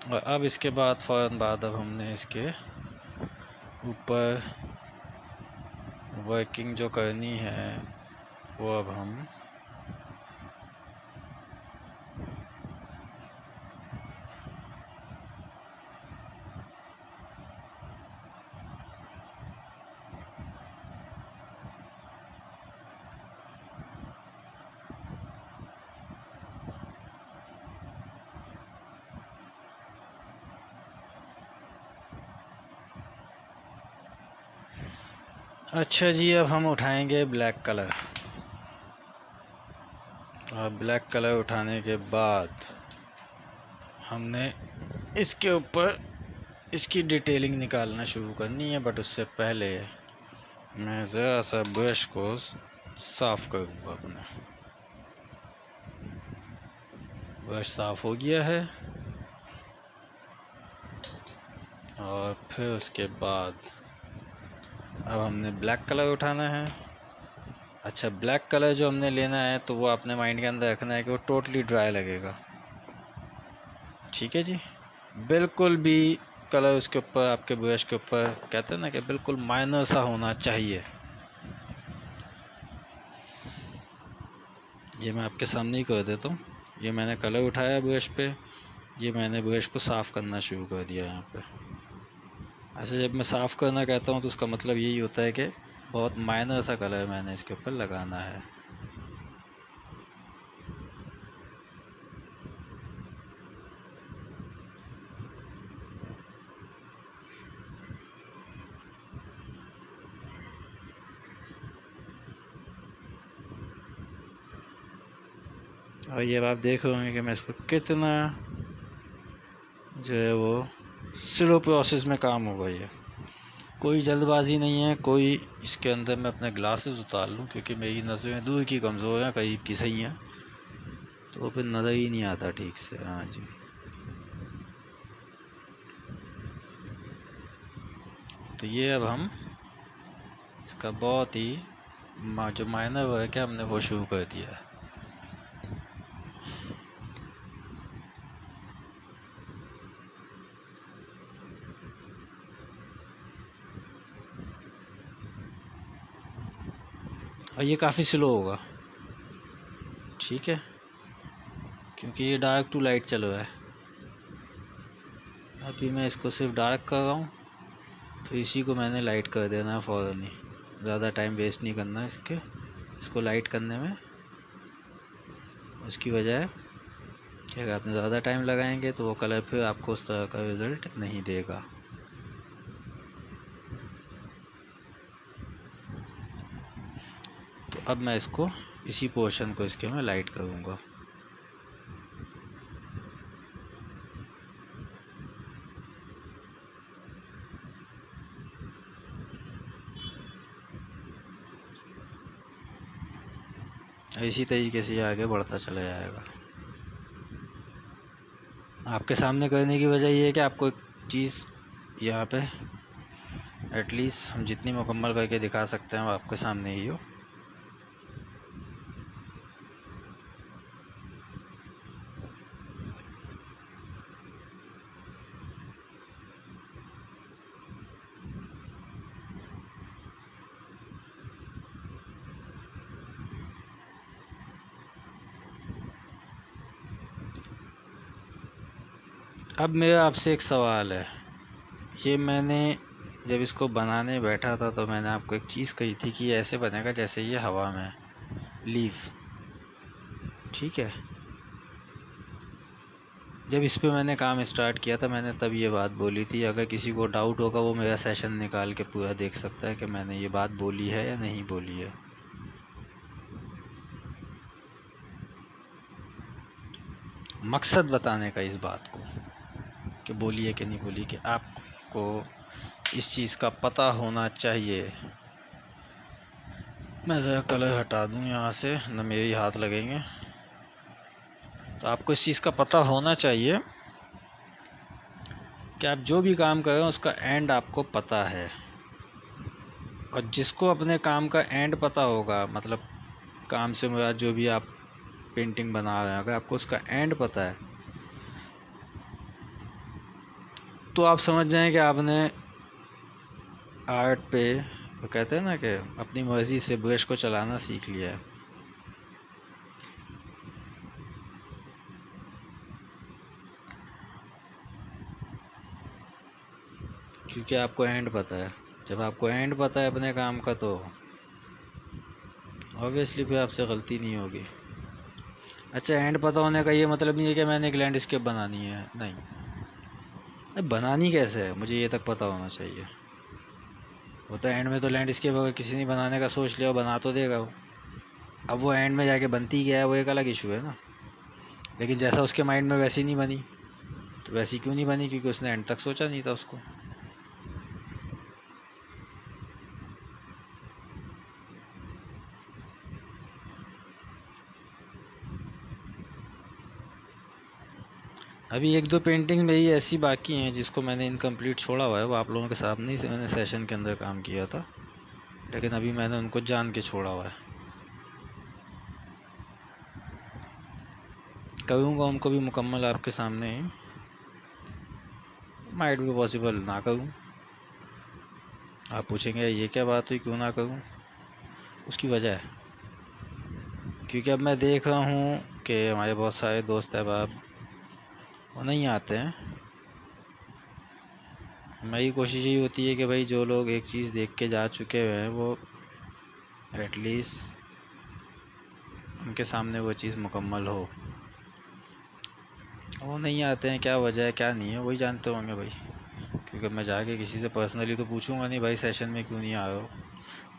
और अब इसके बाद फ़ौरन बाद अब हमने इसके ऊपर वर्किंग जो करनी है वो अब हम अच्छा जी अब हम उठाएंगे ब्लैक कलर, और ब्लैक कलर उठाने के बाद हमने इसके ऊपर इसकी डिटेलिंग निकालना शुरू करनी है। बट उससे पहले मैं ज़रा सा ब्रश को साफ़ करूँगा अपना। ब्रश साफ़ हो गया है, और फिर उसके बाद अब हमने ब्लैक कलर उठाना है। अच्छा ब्लैक कलर जो हमने लेना है तो वो अपने माइंड के अंदर रखना है कि वो टोटली ड्राई लगेगा, ठीक है जी। बिल्कुल भी कलर उसके ऊपर आपके ब्रश के ऊपर कहते हैं ना कि बिल्कुल माइनर सा होना चाहिए। ये मैं आपके सामने ही कर देता हूँ। ये मैंने कलर उठाया ब्रश पे, ये मैंने ब्रश को साफ़ करना शुरू कर दिया यहाँ पे। ऐसे जब मैं साफ़ करना कहता हूँ तो उसका मतलब यही होता है कि बहुत माइनर सा कलर मैंने इसके ऊपर लगाना है। और ये अब आप देख रहे होंगे कि मैं इसको कितना जो है वो स्लो प्रोसेस में काम होगा। ये कोई जल्दबाजी नहीं है, कोई इसके अंदर मैं अपने ग्लासेस उतार लूँ क्योंकि मेरी नज़रें दूर की कमज़ोर हैं, करीब की सही हैं, तो फिर नज़र ही नहीं आता ठीक से। हाँ जी, तो ये अब हम इसका बहुत ही जो माइनर वर्क है हमने वो शुरू कर दिया है। और ये काफ़ी स्लो होगा, ठीक है, क्योंकि ये डार्क टू लाइट चल रहा है। अभी मैं इसको सिर्फ डार्क कर रहा हूँ, तो इसी को मैंने लाइट कर देना है फ़ौरन ही, ज़्यादा टाइम वेस्ट नहीं करना इसको लाइट करने में। उसकी वजह है कि अगर आपने ज़्यादा टाइम लगाएंगे तो वो कलर फिर आपको उस तरह का रिज़ल्ट नहीं देगा। तो अब मैं इसको इसी पोर्शन को इसके में लाइट करूँगा। इसी तरीके से आगे बढ़ता चला जाएगा। आपके सामने करने की वजह ये है कि आपको एक चीज़ यहाँ पे एटलीस्ट हम जितनी मुकम्मल करके दिखा सकते हैं वो आपके सामने ही हो। अब मेरा आपसे एक सवाल है, ये मैंने जब इसको बनाने बैठा था तो मैंने आपको एक चीज़ कही थी कि ये ऐसे बनेगा जैसे ये हवा में लीफ, ठीक है। जब इस पे मैंने काम स्टार्ट किया था मैंने तब ये बात बोली थी। अगर किसी को डाउट होगा वो मेरा सेशन निकाल के पूरा देख सकता है कि मैंने ये बात बोली है या नहीं बोली है। मकसद बताने का इस बात को कि बोली है कि नहीं बोली, कि आपको इस चीज़ का पता होना चाहिए। मैं ज़रा कलर हटा दूँ यहाँ से, न मेरे ही हाथ लगेंगे। तो आपको इस चीज़ का पता होना चाहिए कि आप जो भी काम कर रहे हो उसका एंड आपको पता है। और जिसको अपने काम का एंड पता होगा, मतलब काम से मुराद जो भी आप पेंटिंग बना रहे हैं, अगर आपको उसका एंड पता है तो आप समझ जाएं कि आपने आर्ट पे वो कहते हैं ना कि अपनी मर्ज़ी से ब्रश को चलाना सीख लिया है। क्योंकि आपको एंड पता है। जब आपको एंड पता है अपने काम का तो ऑब्वियसली फिर आपसे गलती नहीं होगी। अच्छा, एंड पता होने का ये मतलब नहीं है कि मैंने एक लैंडस्केप बनानी है, नहीं। बनानी कैसे है मुझे ये तक पता होना चाहिए। वो तो एंड में तो लैंडस्केप अगर किसी ने बनाने का सोच लिया बना तो देगा वो। अब वो एंड में जाके बनती क्या है वो एक अलग इशू है ना। लेकिन जैसा उसके माइंड में वैसी नहीं बनी, तो वैसी क्यों नहीं बनी? क्योंकि उसने एंड तक सोचा नहीं था उसको। अभी एक दो पेंटिंग मेरी ऐसी बाकी हैं जिसको मैंने इनकम्प्लीट छोड़ा हुआ है। वो आप लोगों के सामने ही मैंने सेशन के अंदर काम किया था, लेकिन अभी मैंने उनको जान के छोड़ा हुआ है। करूँगा उनको भी मुकम्मल आपके सामने ही, माइट भी पॉसिबल ना करूँ। आप पूछेंगे ये क्या बात हुई, क्यों ना करूँ? उसकी वजह है क्योंकि अब मैं देख रहा हूँ कि हमारे बहुत सारे दोस्त अहबाब वो नहीं आते हैं। मेरी कोशिश यही होती है कि भाई जो लोग एक चीज़ देख के जा चुके हुए हैं वो एटलीस्ट उनके सामने वो चीज़ मुकम्मल हो। वो नहीं आते हैं, क्या वजह है क्या नहीं है वही जानते होंगे भाई, क्योंकि मैं जाके किसी से पर्सनली तो पूछूंगा नहीं भाई सेशन में क्यों नहीं आ रहे हो।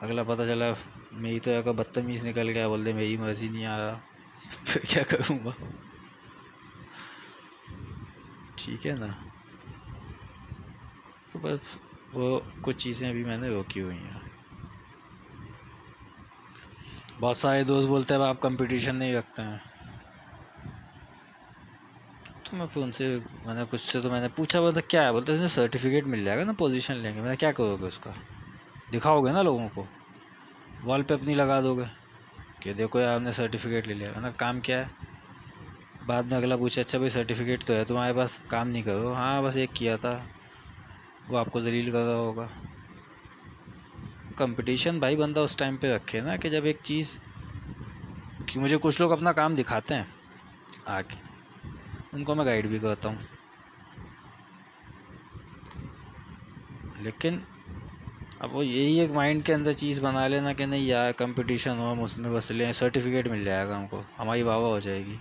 अगला पता चला मेरी तो अगर बदतमीज़ निकल गया, बोल दे मेरी मर्जी नहीं आ रहा फिर क्या करूँगा। ठीक है ना। तो बस वो कुछ चीज़ें अभी मैंने रोकी हुई हैं। बहुत सारे दोस्त बोलते हैं आप कंपटीशन नहीं रखते हैं, तो मैं उनसे मैंने कुछ से तो मैंने पूछा बोलता क्या है, बोलते इसमें सर्टिफिकेट मिल जाएगा ना पोजीशन लेंगे। मैंने क्या करोगे उसका, दिखाओगे ना लोगों को, वॉल पे अपनी लगा दोगे कि देखो यार आपने सर्टिफिकेट ले लिया। मैंने काम क्या है। बाद में अगला पूछे अच्छा भाई सर्टिफिकेट तो है तुम्हारे पास, काम नहीं करो। हाँ बस एक किया था, वो आपको जलील कर रहा होगा। कंपटीशन भाई बंदा उस टाइम पे रखे ना कि जब एक चीज़, कि मुझे कुछ लोग अपना काम दिखाते हैं आके, उनको मैं गाइड भी करता हूँ, लेकिन अब वो यही एक माइंड के अंदर चीज़ बना लेना कि नहीं यार कंपटीशन हो हम उसमें बस लें, सर्टिफिकेट मिल जाएगा हमको, हमारी वाह वाह हो जाएगी।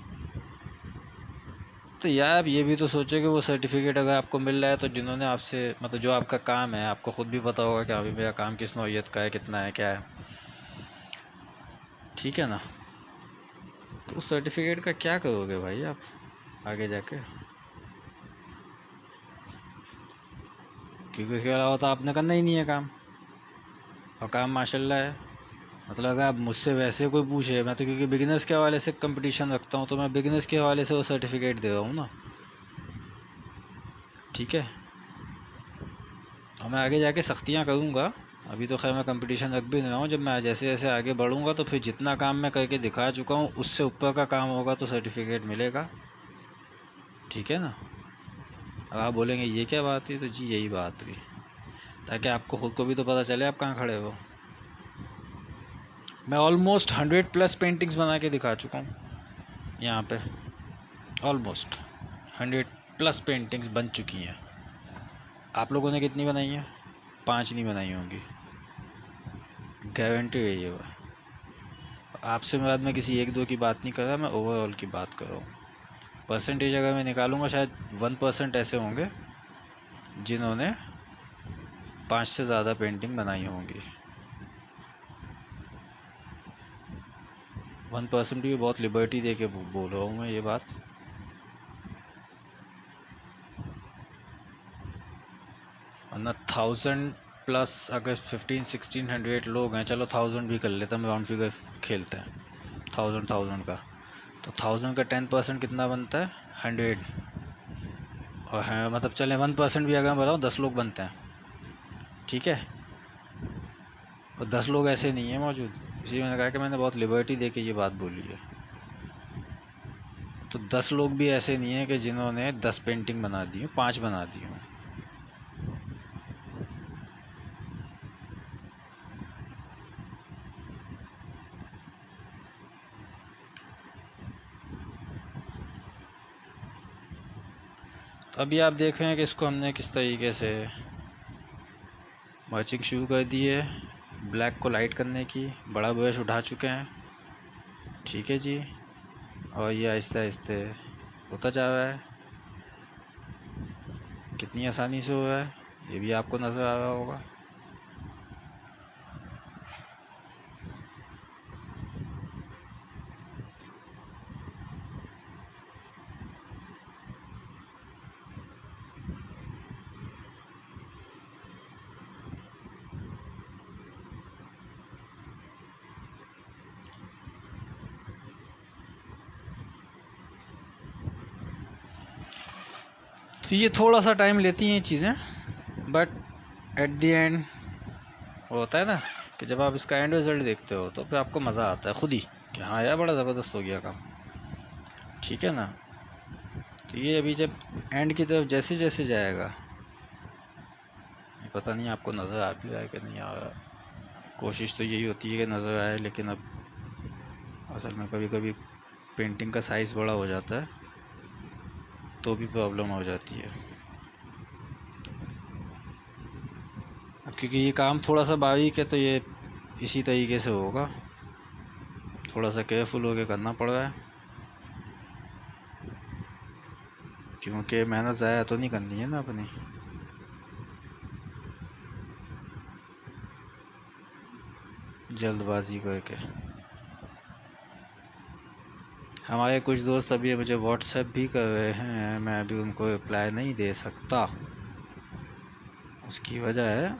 तो यार आप ये भी तो सोचो कि वो सर्टिफिकेट अगर आपको मिल रहा है तो जिन्होंने आपसे मतलब जो आपका काम है आपको ख़ुद भी पता होगा कि अभी मेरा काम किस नौइयत का है, कितना है क्या है। ठीक है ना। तो उस सर्टिफिकेट का क्या करोगे भाई आप आगे जाके, क्योंकि उसके अलावा तो आपने करना ही नहीं है काम, और काम माशाल्लाह है। मतलब अगर आप मुझसे वैसे कोई पूछे, मैं तो क्योंकि बिगिनर्स के हवाले से कंपटीशन रखता हूँ तो मैं बिगिनर्स के हवाले से वो सर्टिफिकेट दे रहा हूँ ना। ठीक है। और मैं आगे जाके सख्तियाँ करूँगा, अभी तो खैर मैं कंपटीशन रख भी नहीं रहा हूँ। जब मैं जैसे जैसे आगे बढ़ूँगा तो फिर जितना काम मैं करके दिखा चुका हूँ उससे ऊपर का काम होगा तो सर्टिफिकेट मिलेगा। ठीक है ना। अब आप बोलेंगे ये क्या बात हुई, तो जी यही बात हुई, ताकि आपको ख़ुद को भी तो पता चले आप कहाँ खड़े हो। मैं ऑलमोस्ट 100+ पेंटिंग्स बना के दिखा चुका हूँ यहाँ पे, ऑलमोस्ट 100+ पेंटिंग्स बन चुकी हैं। आप लोगों ने कितनी बनाई हैं? 5 नहीं बनाई होंगी, गारंटी है ये। आपसे बाद में किसी एक दो की बात नहीं कर रहा, मैं ओवरऑल की बात कर रहा हूँ। परसेंटेज अगर मैं निकालूंगा शायद 1% ऐसे होंगे जिन्होंने 5 से ज़्यादा पेंटिंग बनाई होंगी। 1% भी बहुत लिबर्टी दे के बोल रहा हूँ मैं ये बात। वरना 1000+ अगर 1500-1600 लोग हैं, चलो 1000 भी कर लेते हैं, राउंड फिगर खेलते हैं 1000 का, तो 1000 का 10% कितना बनता है? 100। और है मतलब चले 1% भी अगर मैं बताऊँ 10 लोग बनते हैं। ठीक है। और 10 लोग ऐसे नहीं है मौजूद, इसलिए मैंने कहा कि मैंने बहुत लिबर्टी दे के ये बात बोली है। तो 10 लोग भी ऐसे नहीं है कि जिन्होंने 10 पेंटिंग बना दी हो, 5 बना दी हो। तो अभी आप देख रहे हैं कि इसको हमने किस तरीके से मर्चिंग शुरू कर दी है, ब्लैक को लाइट करने की। बड़ा ब्रश उठा चुके हैं। ठीक है जी। और ये आहिस्ते आहिस्ते होता जा रहा है, कितनी आसानी से हो रहा है ये भी आपको नज़र आ रहा होगा। तो ये थोड़ा सा टाइम लेती हैं ये चीज़ें, बट एट द एंड होता है ना कि जब आप इसका एंड रिज़ल्ट देखते हो तो फिर आपको मज़ा आता है खुद ही कि हाँ यार बड़ा ज़बरदस्त हो गया काम। ठीक है ना। तो ये अभी जब एंड की तरफ जैसे जैसे जाएगा, पता नहीं आपको नज़र आ भी रहा है कि नहीं आ रहा। कोशिश तो यही होती है कि नज़र आए, लेकिन अब असल में कभी कभी पेंटिंग का साइज़ बड़ा हो जाता है तो भी प्रॉब्लम हो जाती है। अब क्योंकि ये काम थोड़ा सा बारीक है तो ये इसी तरीके से होगा, थोड़ा सा केयरफुल होकर करना पड़ रहा है, क्योंकि मेहनत ज़ाया तो नहीं करनी है ना अपनी। जल्दबाजी करके हमारे कुछ दोस्त अभी मुझे व्हाट्सएप भी कर रहे हैं, मैं अभी उनको रिप्लाई नहीं दे सकता, उसकी वजह है।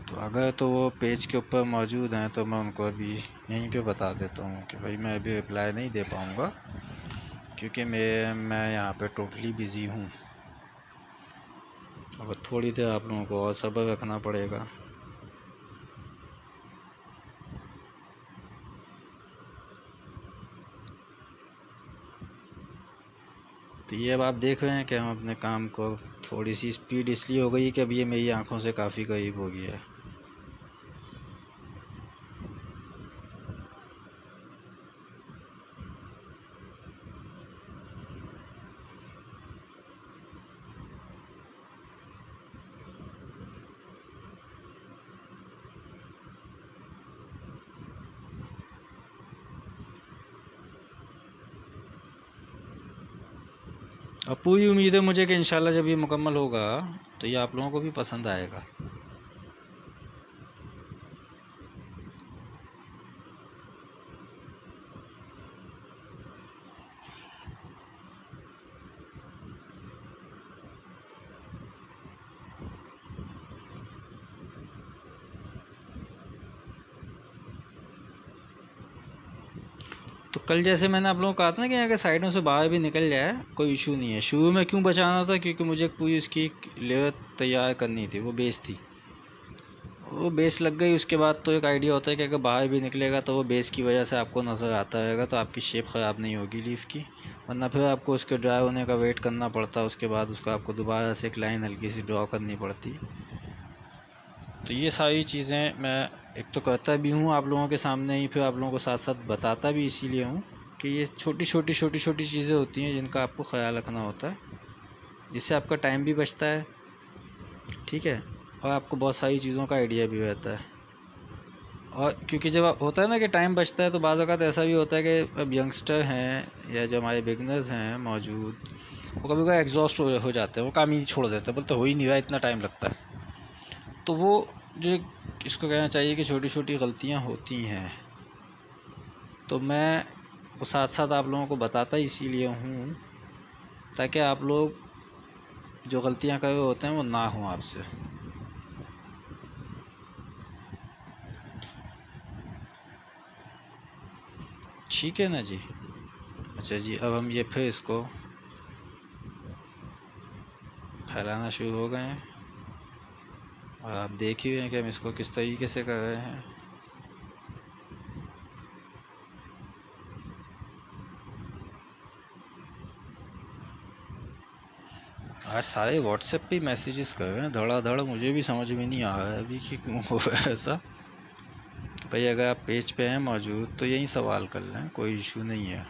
तो अगर तो वो पेज के ऊपर मौजूद हैं तो मैं उनको अभी यहीं पे बता देता हूँ कि भाई मैं अभी रिप्लाई नहीं दे पाऊँगा, क्योंकि मैं यहाँ पे टोटली बिज़ी हूँ। अब थोड़ी देर आप लोगों को और सब्र रखना पड़ेगा। तो ये अब आप देख रहे हैं कि हम अपने काम को थोड़ी सी स्पीड इसलिए हो गई कि अब ये मेरी आंखों से काफ़ी करीब हो गया है। और पूरी उम्मीद है मुझे कि इंशाल्लाह जब ये मुकम्मल होगा तो ये आप लोगों को भी पसंद आएगा। तो कल जैसे मैंने आप लोगों को कहा था ना कि यहाँ के साइडों से बाहर भी निकल जाए कोई इशू नहीं है। शुरू में क्यों बचाना था, क्योंकि मुझे पूरी उसकी लेयर तैयार करनी थी, वो बेस थी, वो बेस लग गई। उसके बाद तो एक आइडिया होता है कि अगर बाहर भी निकलेगा तो वो बेस की वजह से आपको नज़र आता रहेगा, तो आपकी शेप ख़राब नहीं होगी लीफ की, वरना फिर आपको उसके ड्राई होने का वेट करना पड़ता, उसके बाद उसको आपको दोबारा से एक लाइन हल्की सी ड्रॉ करनी पड़ती। तो ये सारी चीज़ें मैं एक तो करता भी हूँ आप लोगों के सामने ही, फिर आप लोगों को साथ साथ बताता भी इसीलिए हूँ कि ये छोटी छोटी चीज़ें होती हैं जिनका आपको ख्याल रखना होता है, जिससे आपका टाइम भी बचता है, ठीक है, और आपको बहुत सारी चीज़ों का आइडिया भी रहता है। और क्योंकि जब होता है ना कि टाइम बचता है तो बाज़ औक़ात ऐसा भी होता है कि अब यंगस्टर हैं या जो हमारे बिगनर्स हैं मौजूद, वो कभी कभी एग्जॉस्ट हो जाते हैं, वो काम ही छोड़ देते हैं, बोलते हो ही नहीं रहा, इतना टाइम लगता है। तो वो जो इसको कहना चाहिए कि छोटी छोटी गलतियाँ होती हैं, तो मैं वो साथ साथ आप लोगों को बताता इसीलिए हूँ ताकि आप लोग जो गलतियाँ कर रहे होते हैं वो ना हों आपसे। ठीक है ना जी। अच्छा जी, अब हम ये फिर इसको फैलाना शुरू हो गए हैं और आप देख ही रहे हैं कि हम इसको किस तरीके से कर रहे हैं। आज सारे व्हाट्सएप पे मैसेजेस कर रहे हैं धड़ाधड़, मुझे भी समझ में नहीं आ रहा है अभी कि क्यों हो रहा है ऐसा। भाई अगर आप पेज पे हैं मौजूद तो यही सवाल कर लें, कोई इशू नहीं है।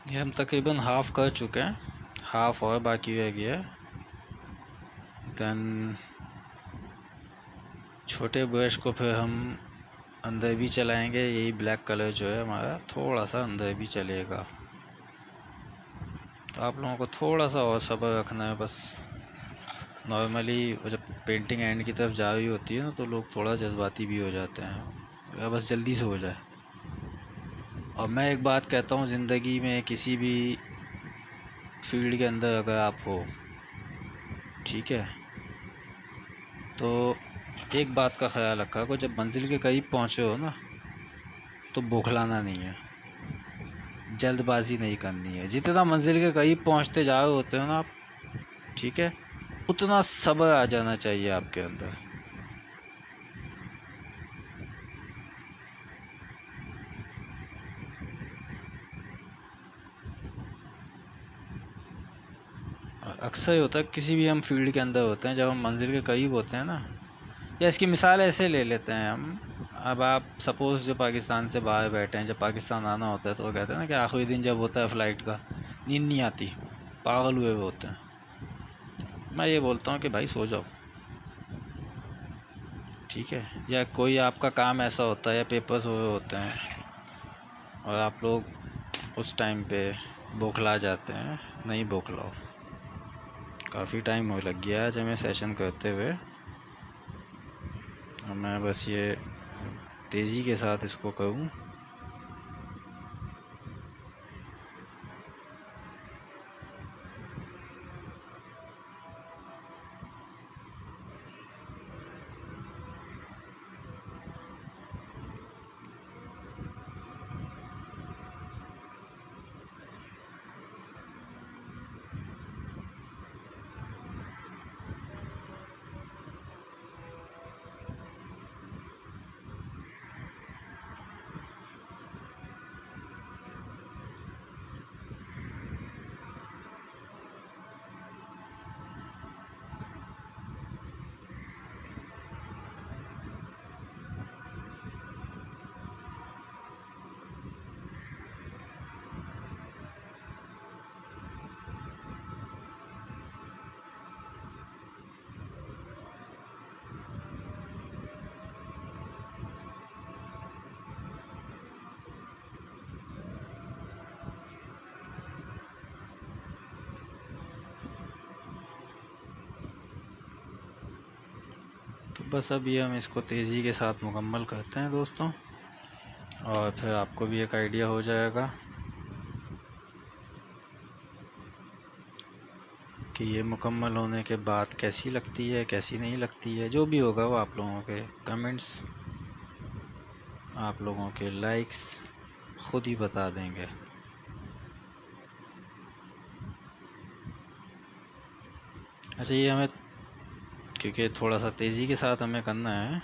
ये हम तकरीबन हाफ़ कर चुके हैं, हाफ़ और बाकी रह गया है। देन छोटे ब्रश को फिर हम अंदर भी चलाएंगे, यही ब्लैक कलर जो है हमारा थोड़ा सा अंदर भी चलेगा। तो आप लोगों को थोड़ा सा और सब्र रखना है बस। नॉर्मली जब पेंटिंग एंड की तरफ जा रही होती है ना तो लोग थोड़ा जज्बाती भी हो जाते हैं, या बस जल्दी से हो जाए। और मैं एक बात कहता हूँ, ज़िंदगी में किसी भी फील्ड के अंदर अगर आप हो, ठीक है, तो एक बात का ख्याल रखा करो, जब मंजिल के करीब पहुँचे हो ना तो बौखलाना नहीं है। जल्दबाजी नहीं करनी है। जितना मंजिल के करीब पहुंचते जा रहे होते हो ना आप, ठीक है, उतना सब्र आ जाना चाहिए आपके अंदर। अक्सर होता है किसी भी हम फील्ड के अंदर होते हैं, जब हम मंजिल के करीब होते हैं ना, या इसकी मिसाल ऐसे ले लेते हैं हम। अब आप सपोज़ जो पाकिस्तान से बाहर बैठे हैं, जब पाकिस्तान आना होता है तो वो कहते हैं ना कि आखिरी दिन जब होता है फ़्लाइट का, नींद नहीं आती, पागल हुए हुए होते हैं। मैं ये बोलता हूँ कि भाई सो जाओ, ठीक है। या कोई आपका काम ऐसा होता है या पेपर्स हुए होते हैं और आप लोग उस टाइम पे बौखला जाते हैं, नहीं बौखलाओ। काफ़ी टाइम हो लग गया आज हमें सेशन करते हुए, और मैं बस ये तेज़ी के साथ इसको करूँ। तो बस अभी हम इसको तेज़ी के साथ मुकम्मल करते हैं दोस्तों, और फिर आपको भी एक आइडिया हो जाएगा कि ये मुकम्मल होने के बाद कैसी लगती है, कैसी नहीं लगती है। जो भी होगा वो आप लोगों के कमेंट्स, आप लोगों के लाइक्स खुद ही बता देंगे। अच्छा, ये हमें क्योंकि थोड़ा सा तेज़ी के साथ हमें करना है,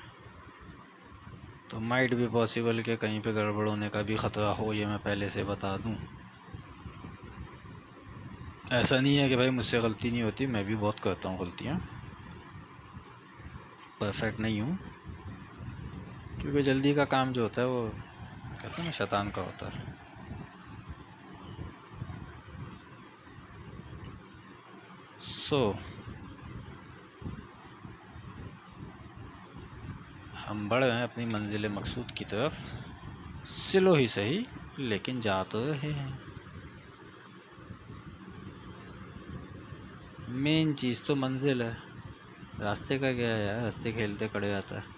तो माइट भी पॉसिबल कि कहीं पे गड़बड़ होने का भी ख़तरा हो, ये मैं पहले से बता दूं। ऐसा नहीं है कि भाई मुझसे गलती नहीं होती, मैं भी बहुत करता हूँ गलतियाँ, परफेक्ट नहीं हूँ। क्योंकि जल्दी का काम जो होता है वो कहते हैं ना शैतान का होता है। हम बढ़ रहे हैं अपनी मंजिल मकसूद की तरफ, स्लो ही सही लेकिन जा तो रहे हैं। मेन चीज़ तो मंजिल है, रास्ते का क्या है यार, रास्ते खेलते खड़े आता है।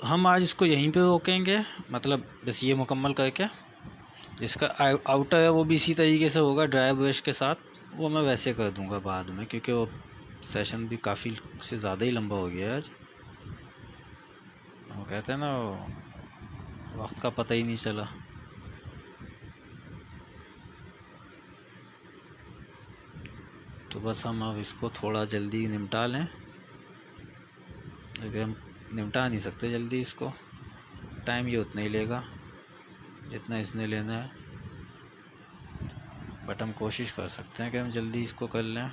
हम आज इसको यहीं पे रोकेंगे, मतलब बस ये मुकम्मल करके इसका आउटर है वो भी इसी तरीके से होगा ड्राई ब्रश के साथ। वो मैं वैसे कर दूंगा बाद में, क्योंकि वो सेशन भी काफ़ी से ज़्यादा ही लंबा हो गया है आज। वो कहते हैं ना वक्त का पता ही नहीं चला। तो बस हम अब इसको थोड़ा जल्दी निपटा लें, अगर हम निपटा नहीं सकते जल्दी इसको, टाइम ये उतना ही लेगा जितना इसने लेना है, बट हम कोशिश कर सकते हैं कि हम जल्दी इसको कर लें।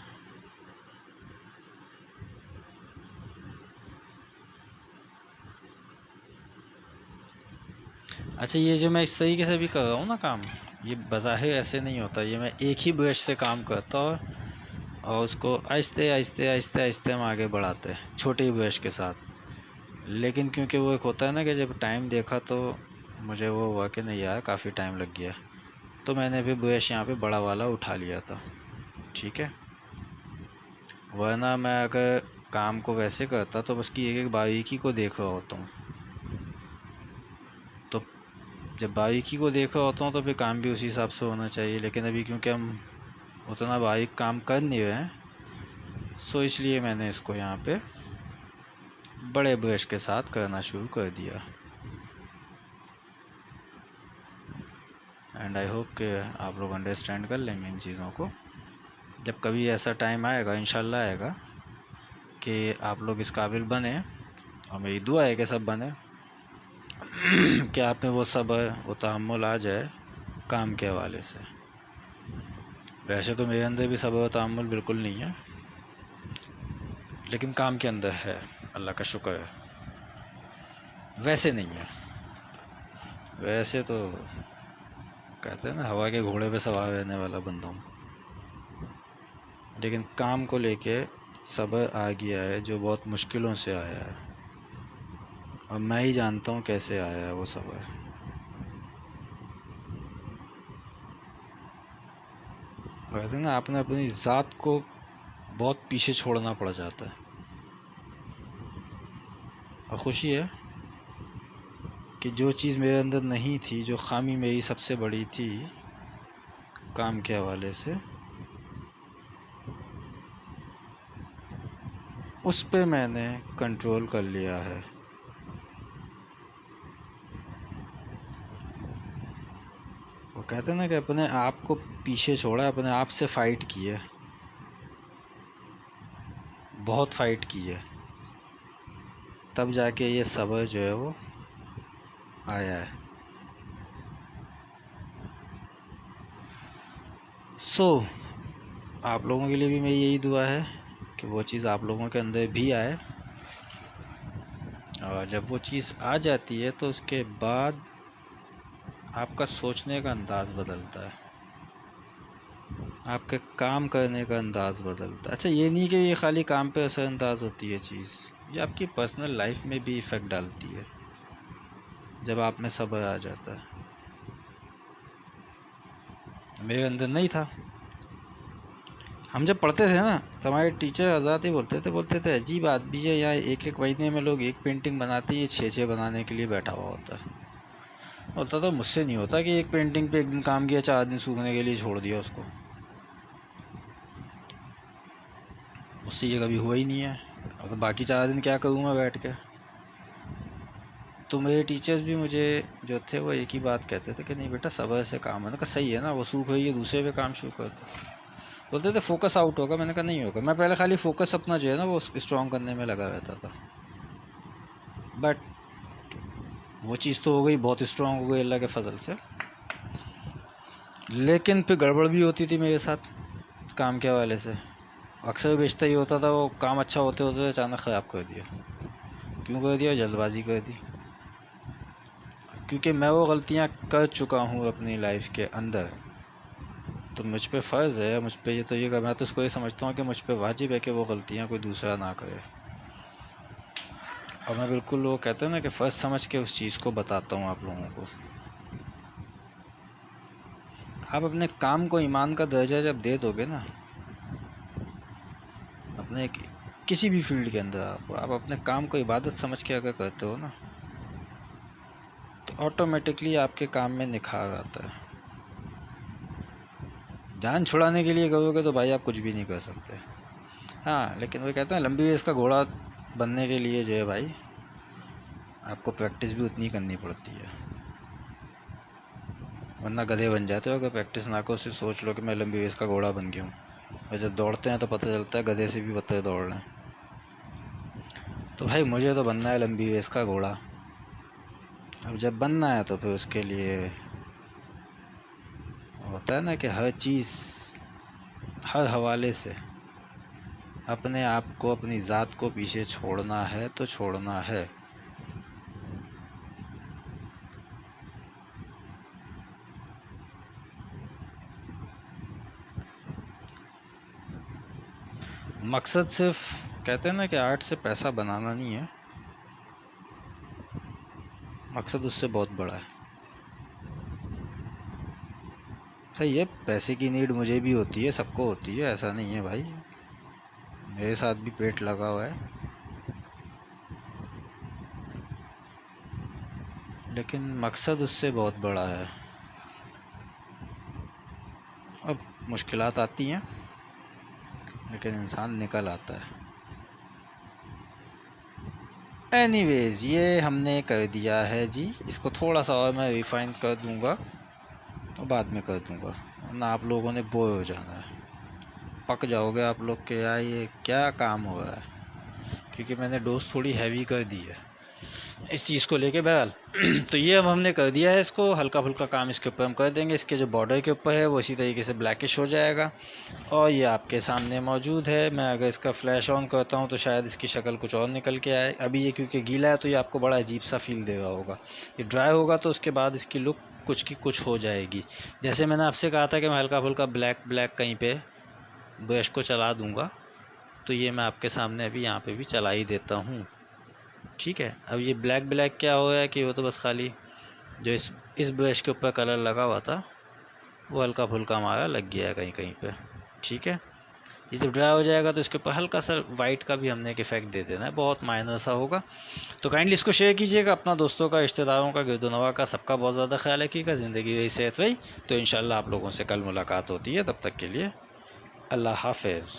अच्छा, ये जो मैं इस तरीके से भी कर रहा हूँ ना काम, ये बज़ाहिर ऐसे नहीं होता, ये मैं एक ही ब्रश से काम करता हूँ और उसको आहिस्ते आहिस्ते आहिस्ते आहिस्ते हम आगे बढ़ाते हैं छोटे ब्रश के साथ। लेकिन क्योंकि वो एक होता है ना कि जब टाइम देखा तो मुझे वो हुआ कि नहीं यार काफ़ी टाइम लग गया, तो मैंने फिर ब्रश यहाँ पे बड़ा वाला उठा लिया था। ठीक है, वरना मैं अगर काम को वैसे करता तो उसकी एक एक बारीकी को देख रहा होता हूँ। तो जब बारीकी को देख रहा होता हूँ तो फिर काम भी उसी हिसाब से होना चाहिए, लेकिन अभी क्योंकि हम उतना बारीक काम कर नहीं रहे हैं, सो इसलिए मैंने इसको यहाँ पे बड़े ब्रश के साथ करना शुरू कर दिया। एंड आई होप कि आप लोग अंडरस्टैंड कर लेंगे इन चीज़ों को। जब कभी ऐसा टाइम आएगा, इंशाल्लाह आएगा, कि आप लोग इस काबिल बने, और मेरी दुआ है कि सब बने कि आप में वो सब्र, वो तहम्मुल आ जाए काम के हवाले से। वैसे तो मेरे अंदर भी सब्र और तहम्मुल बिल्कुल नहीं है, लेकिन काम के अंदर है, अल्लाह का शुक्र है। वैसे नहीं है, वैसे तो कहते हैं ना हवा के घोड़े पे सवार रहने वाला बंदा हूँ, लेकिन काम को लेके सब्र आ गया है जो बहुत मुश्किलों से आया है, और मैं ही जानता हूँ कैसे आया है वो सब्र। कहते हैं ना आपने अपनी ज़ात को बहुत पीछे छोड़ना पड़ जाता है। और खुशी है कि जो चीज़ मेरे अंदर नहीं थी, जो खामी मेरी सबसे बड़ी थी काम के हवाले से, उस पे मैंने कंट्रोल कर लिया है। वो कहते हैं ना कि अपने आप को पीछे छोड़ा, अपने आप से फ़ाइट की है, बहुत फ़ाइट की है, तब जाके ये सब्र जो है वो आया है। आप लोगों के लिए भी मेरी यही दुआ है कि वो चीज़ आप लोगों के अंदर भी आए, और जब वो चीज़ आ जाती है तो उसके बाद आपका सोचने का अंदाज़ बदलता है, आपके काम करने का अंदाज़ बदलता है। अच्छा, ये नहीं कि ये खाली काम पे असरअंदाज होती है चीज़, ये आपकी पर्सनल लाइफ में भी इफ़ेक्ट डालती है जब आप में सब्र आ जाता है। मेरे अंदर नहीं था। हम जब पढ़ते थे ना तो हमारे टीचर आज़ाद ही बोलते थे अजीब आदमी है, यहाँ एक एक महीने में लोग एक पेंटिंग बनाते हैं, ये 6-6 बनाने के लिए बैठा हुआ होता है। बोलता था मुझसे नहीं होता कि एक पेंटिंग पे एक दिन काम किया, 4 दिन सूखने के लिए छोड़ दिया उसको, उससे ये कभी हुआ ही नहीं है, और तो बाकी 4 दिन क्या करूँगा बैठ के। तो मेरे टीचर्स भी मुझे जो थे वो एक ही बात कहते थे कि नहीं बेटा सब्र से काम है। मैंने कहा सही है ना, वो सूख रही है दूसरे पे काम शुरू कर दो। बोलते थे फोकस आउट होगा, मैंने कहा नहीं होगा। मैं पहले खाली फोकस अपना जो है ना वो स्ट्रॉन्ग करने में लगा रहता था, बट वो चीज़ तो हो गई, बहुत स्ट्रॉन्ग हो गई अल्लाह के फजल से, लेकिन फिर गड़बड़ भी होती थी मेरे साथ काम के हवाले से। अक्सर बेचता ही होता था, वो काम अच्छा होते होते अचानक ख़राब कर दिया। क्यों कर दिया? जल्दबाजी कर दी, क्योंकि मैं वो गलतियाँ कर चुका हूँ अपनी लाइफ के अंदर, तो मुझ पे फ़र्ज़ है, मुझ पे ये तो ये मैं तो उसको ये समझता हूँ कि मुझ पे वाजिब है कि वो गलतियाँ कोई दूसरा ना करे। और मैं बिल्कुल वो कहते हैं ना कि फ़र्ज़ समझ के उस चीज़ को बताता हूँ आप लोगों को। आप अपने काम को ईमान का दर्जा जब दे दोगे ना, अपने किसी भी फील्ड के अंदर आप अपने काम को इबादत समझ के अगर करते हो ना, तो ऑटोमेटिकली आपके काम में निखार आता है। जान छुड़ाने के लिए करोगे तो भाई आप कुछ भी नहीं कर सकते। हाँ, लेकिन वो कहते हैं लंबी रेस का घोड़ा बनने के लिए जो है भाई आपको प्रैक्टिस भी उतनी करनी पड़ती है, वरना गधे बन जाते हो अगर प्रैक्टिस ना करो। सिर्फ सोच लो कि मैं लंबी रेस का घोड़ा बन गया हूँ, और जब दौड़ते हैं तो पता चलता है गधे से भी पत्ते दौड़ रहे हैं। तो भाई मुझे तो बनना है लंबी रेस का घोड़ा। अब जब बनना है तो फिर उसके लिए होता है ना कि हर चीज़, हर हवाले से अपने आप को, अपनी ज़ात को पीछे छोड़ना है तो छोड़ना है। मकसद सिर्फ कहते हैं ना कि आर्ट से पैसा बनाना नहीं है, मकसद उससे बहुत बड़ा है। सही है, पैसे की नीड मुझे भी होती है, सबको होती है, ऐसा नहीं है भाई, मेरे साथ भी पेट लगा हुआ है, लेकिन मकसद उससे बहुत बड़ा है। अब मुश्किलात आती हैं लेकिन इंसान निकल आता है। एनीवेज ये हमने कर दिया है जी, इसको थोड़ा सा और मैं रिफाइन कर दूंगा और बाद में कर दूंगा, वरना आप लोगों ने बोर हो जाना है, पक जाओगे आप लोग के यार ये क्या काम हो रहा है, क्योंकि मैंने डोज थोड़ी हैवी कर दी है इस चीज़ को लेके। बहरहाल तो ये अब हमने कर दिया है, इसको हल्का फुल्का काम इसके ऊपर हम कर देंगे, इसके जो बॉर्डर के ऊपर है वो इसी तरीके से ब्लैकिश हो जाएगा और ये आपके सामने मौजूद है। मैं अगर इसका फ्लैश ऑन करता हूँ तो शायद इसकी शक्ल कुछ और निकल के आए। अभी ये क्योंकि गीला है तो ये आपको बड़ा अजीब सा फील दे रहा होगा, ये ड्राई होगा तो उसके बाद इसकी लुक कुछ की कुछ हो जाएगी। जैसे मैंने आपसे कहा था कि मैं हल्का फुल्का ब्लैक कहीं पर ब्रश को चला दूँगा, तो ये मैं आपके सामने अभी यहाँ पर भी चला ही देता हूँ। ठीक है, अब ये ब्लैक क्या हो रहा है कि वो तो बस खाली जो इस ब्रश के ऊपर कलर लगा हुआ था वो हल्का फुल्का हमारा लग गया है कहीं कहीं पे। ठीक है, ये जब ड्राई हो जाएगा तो इसके ऊपर हल्का सा वाइट का भी हमने एक इफेक्ट दे देना है, बहुत माइनर सा होगा। तो काइंडली इसको शेयर कीजिएगा अपना दोस्तों का, रिश्तेदारों का, गिरदोनवा का, सबका बहुत ज़्यादा ख्याल रखिएगा। ज़िंदगी रही सेहत रही तो इंशाल्लाह आप लोगों से कल मुलाकात होती है, तब तक के लिए अल्लाह हाफिज़।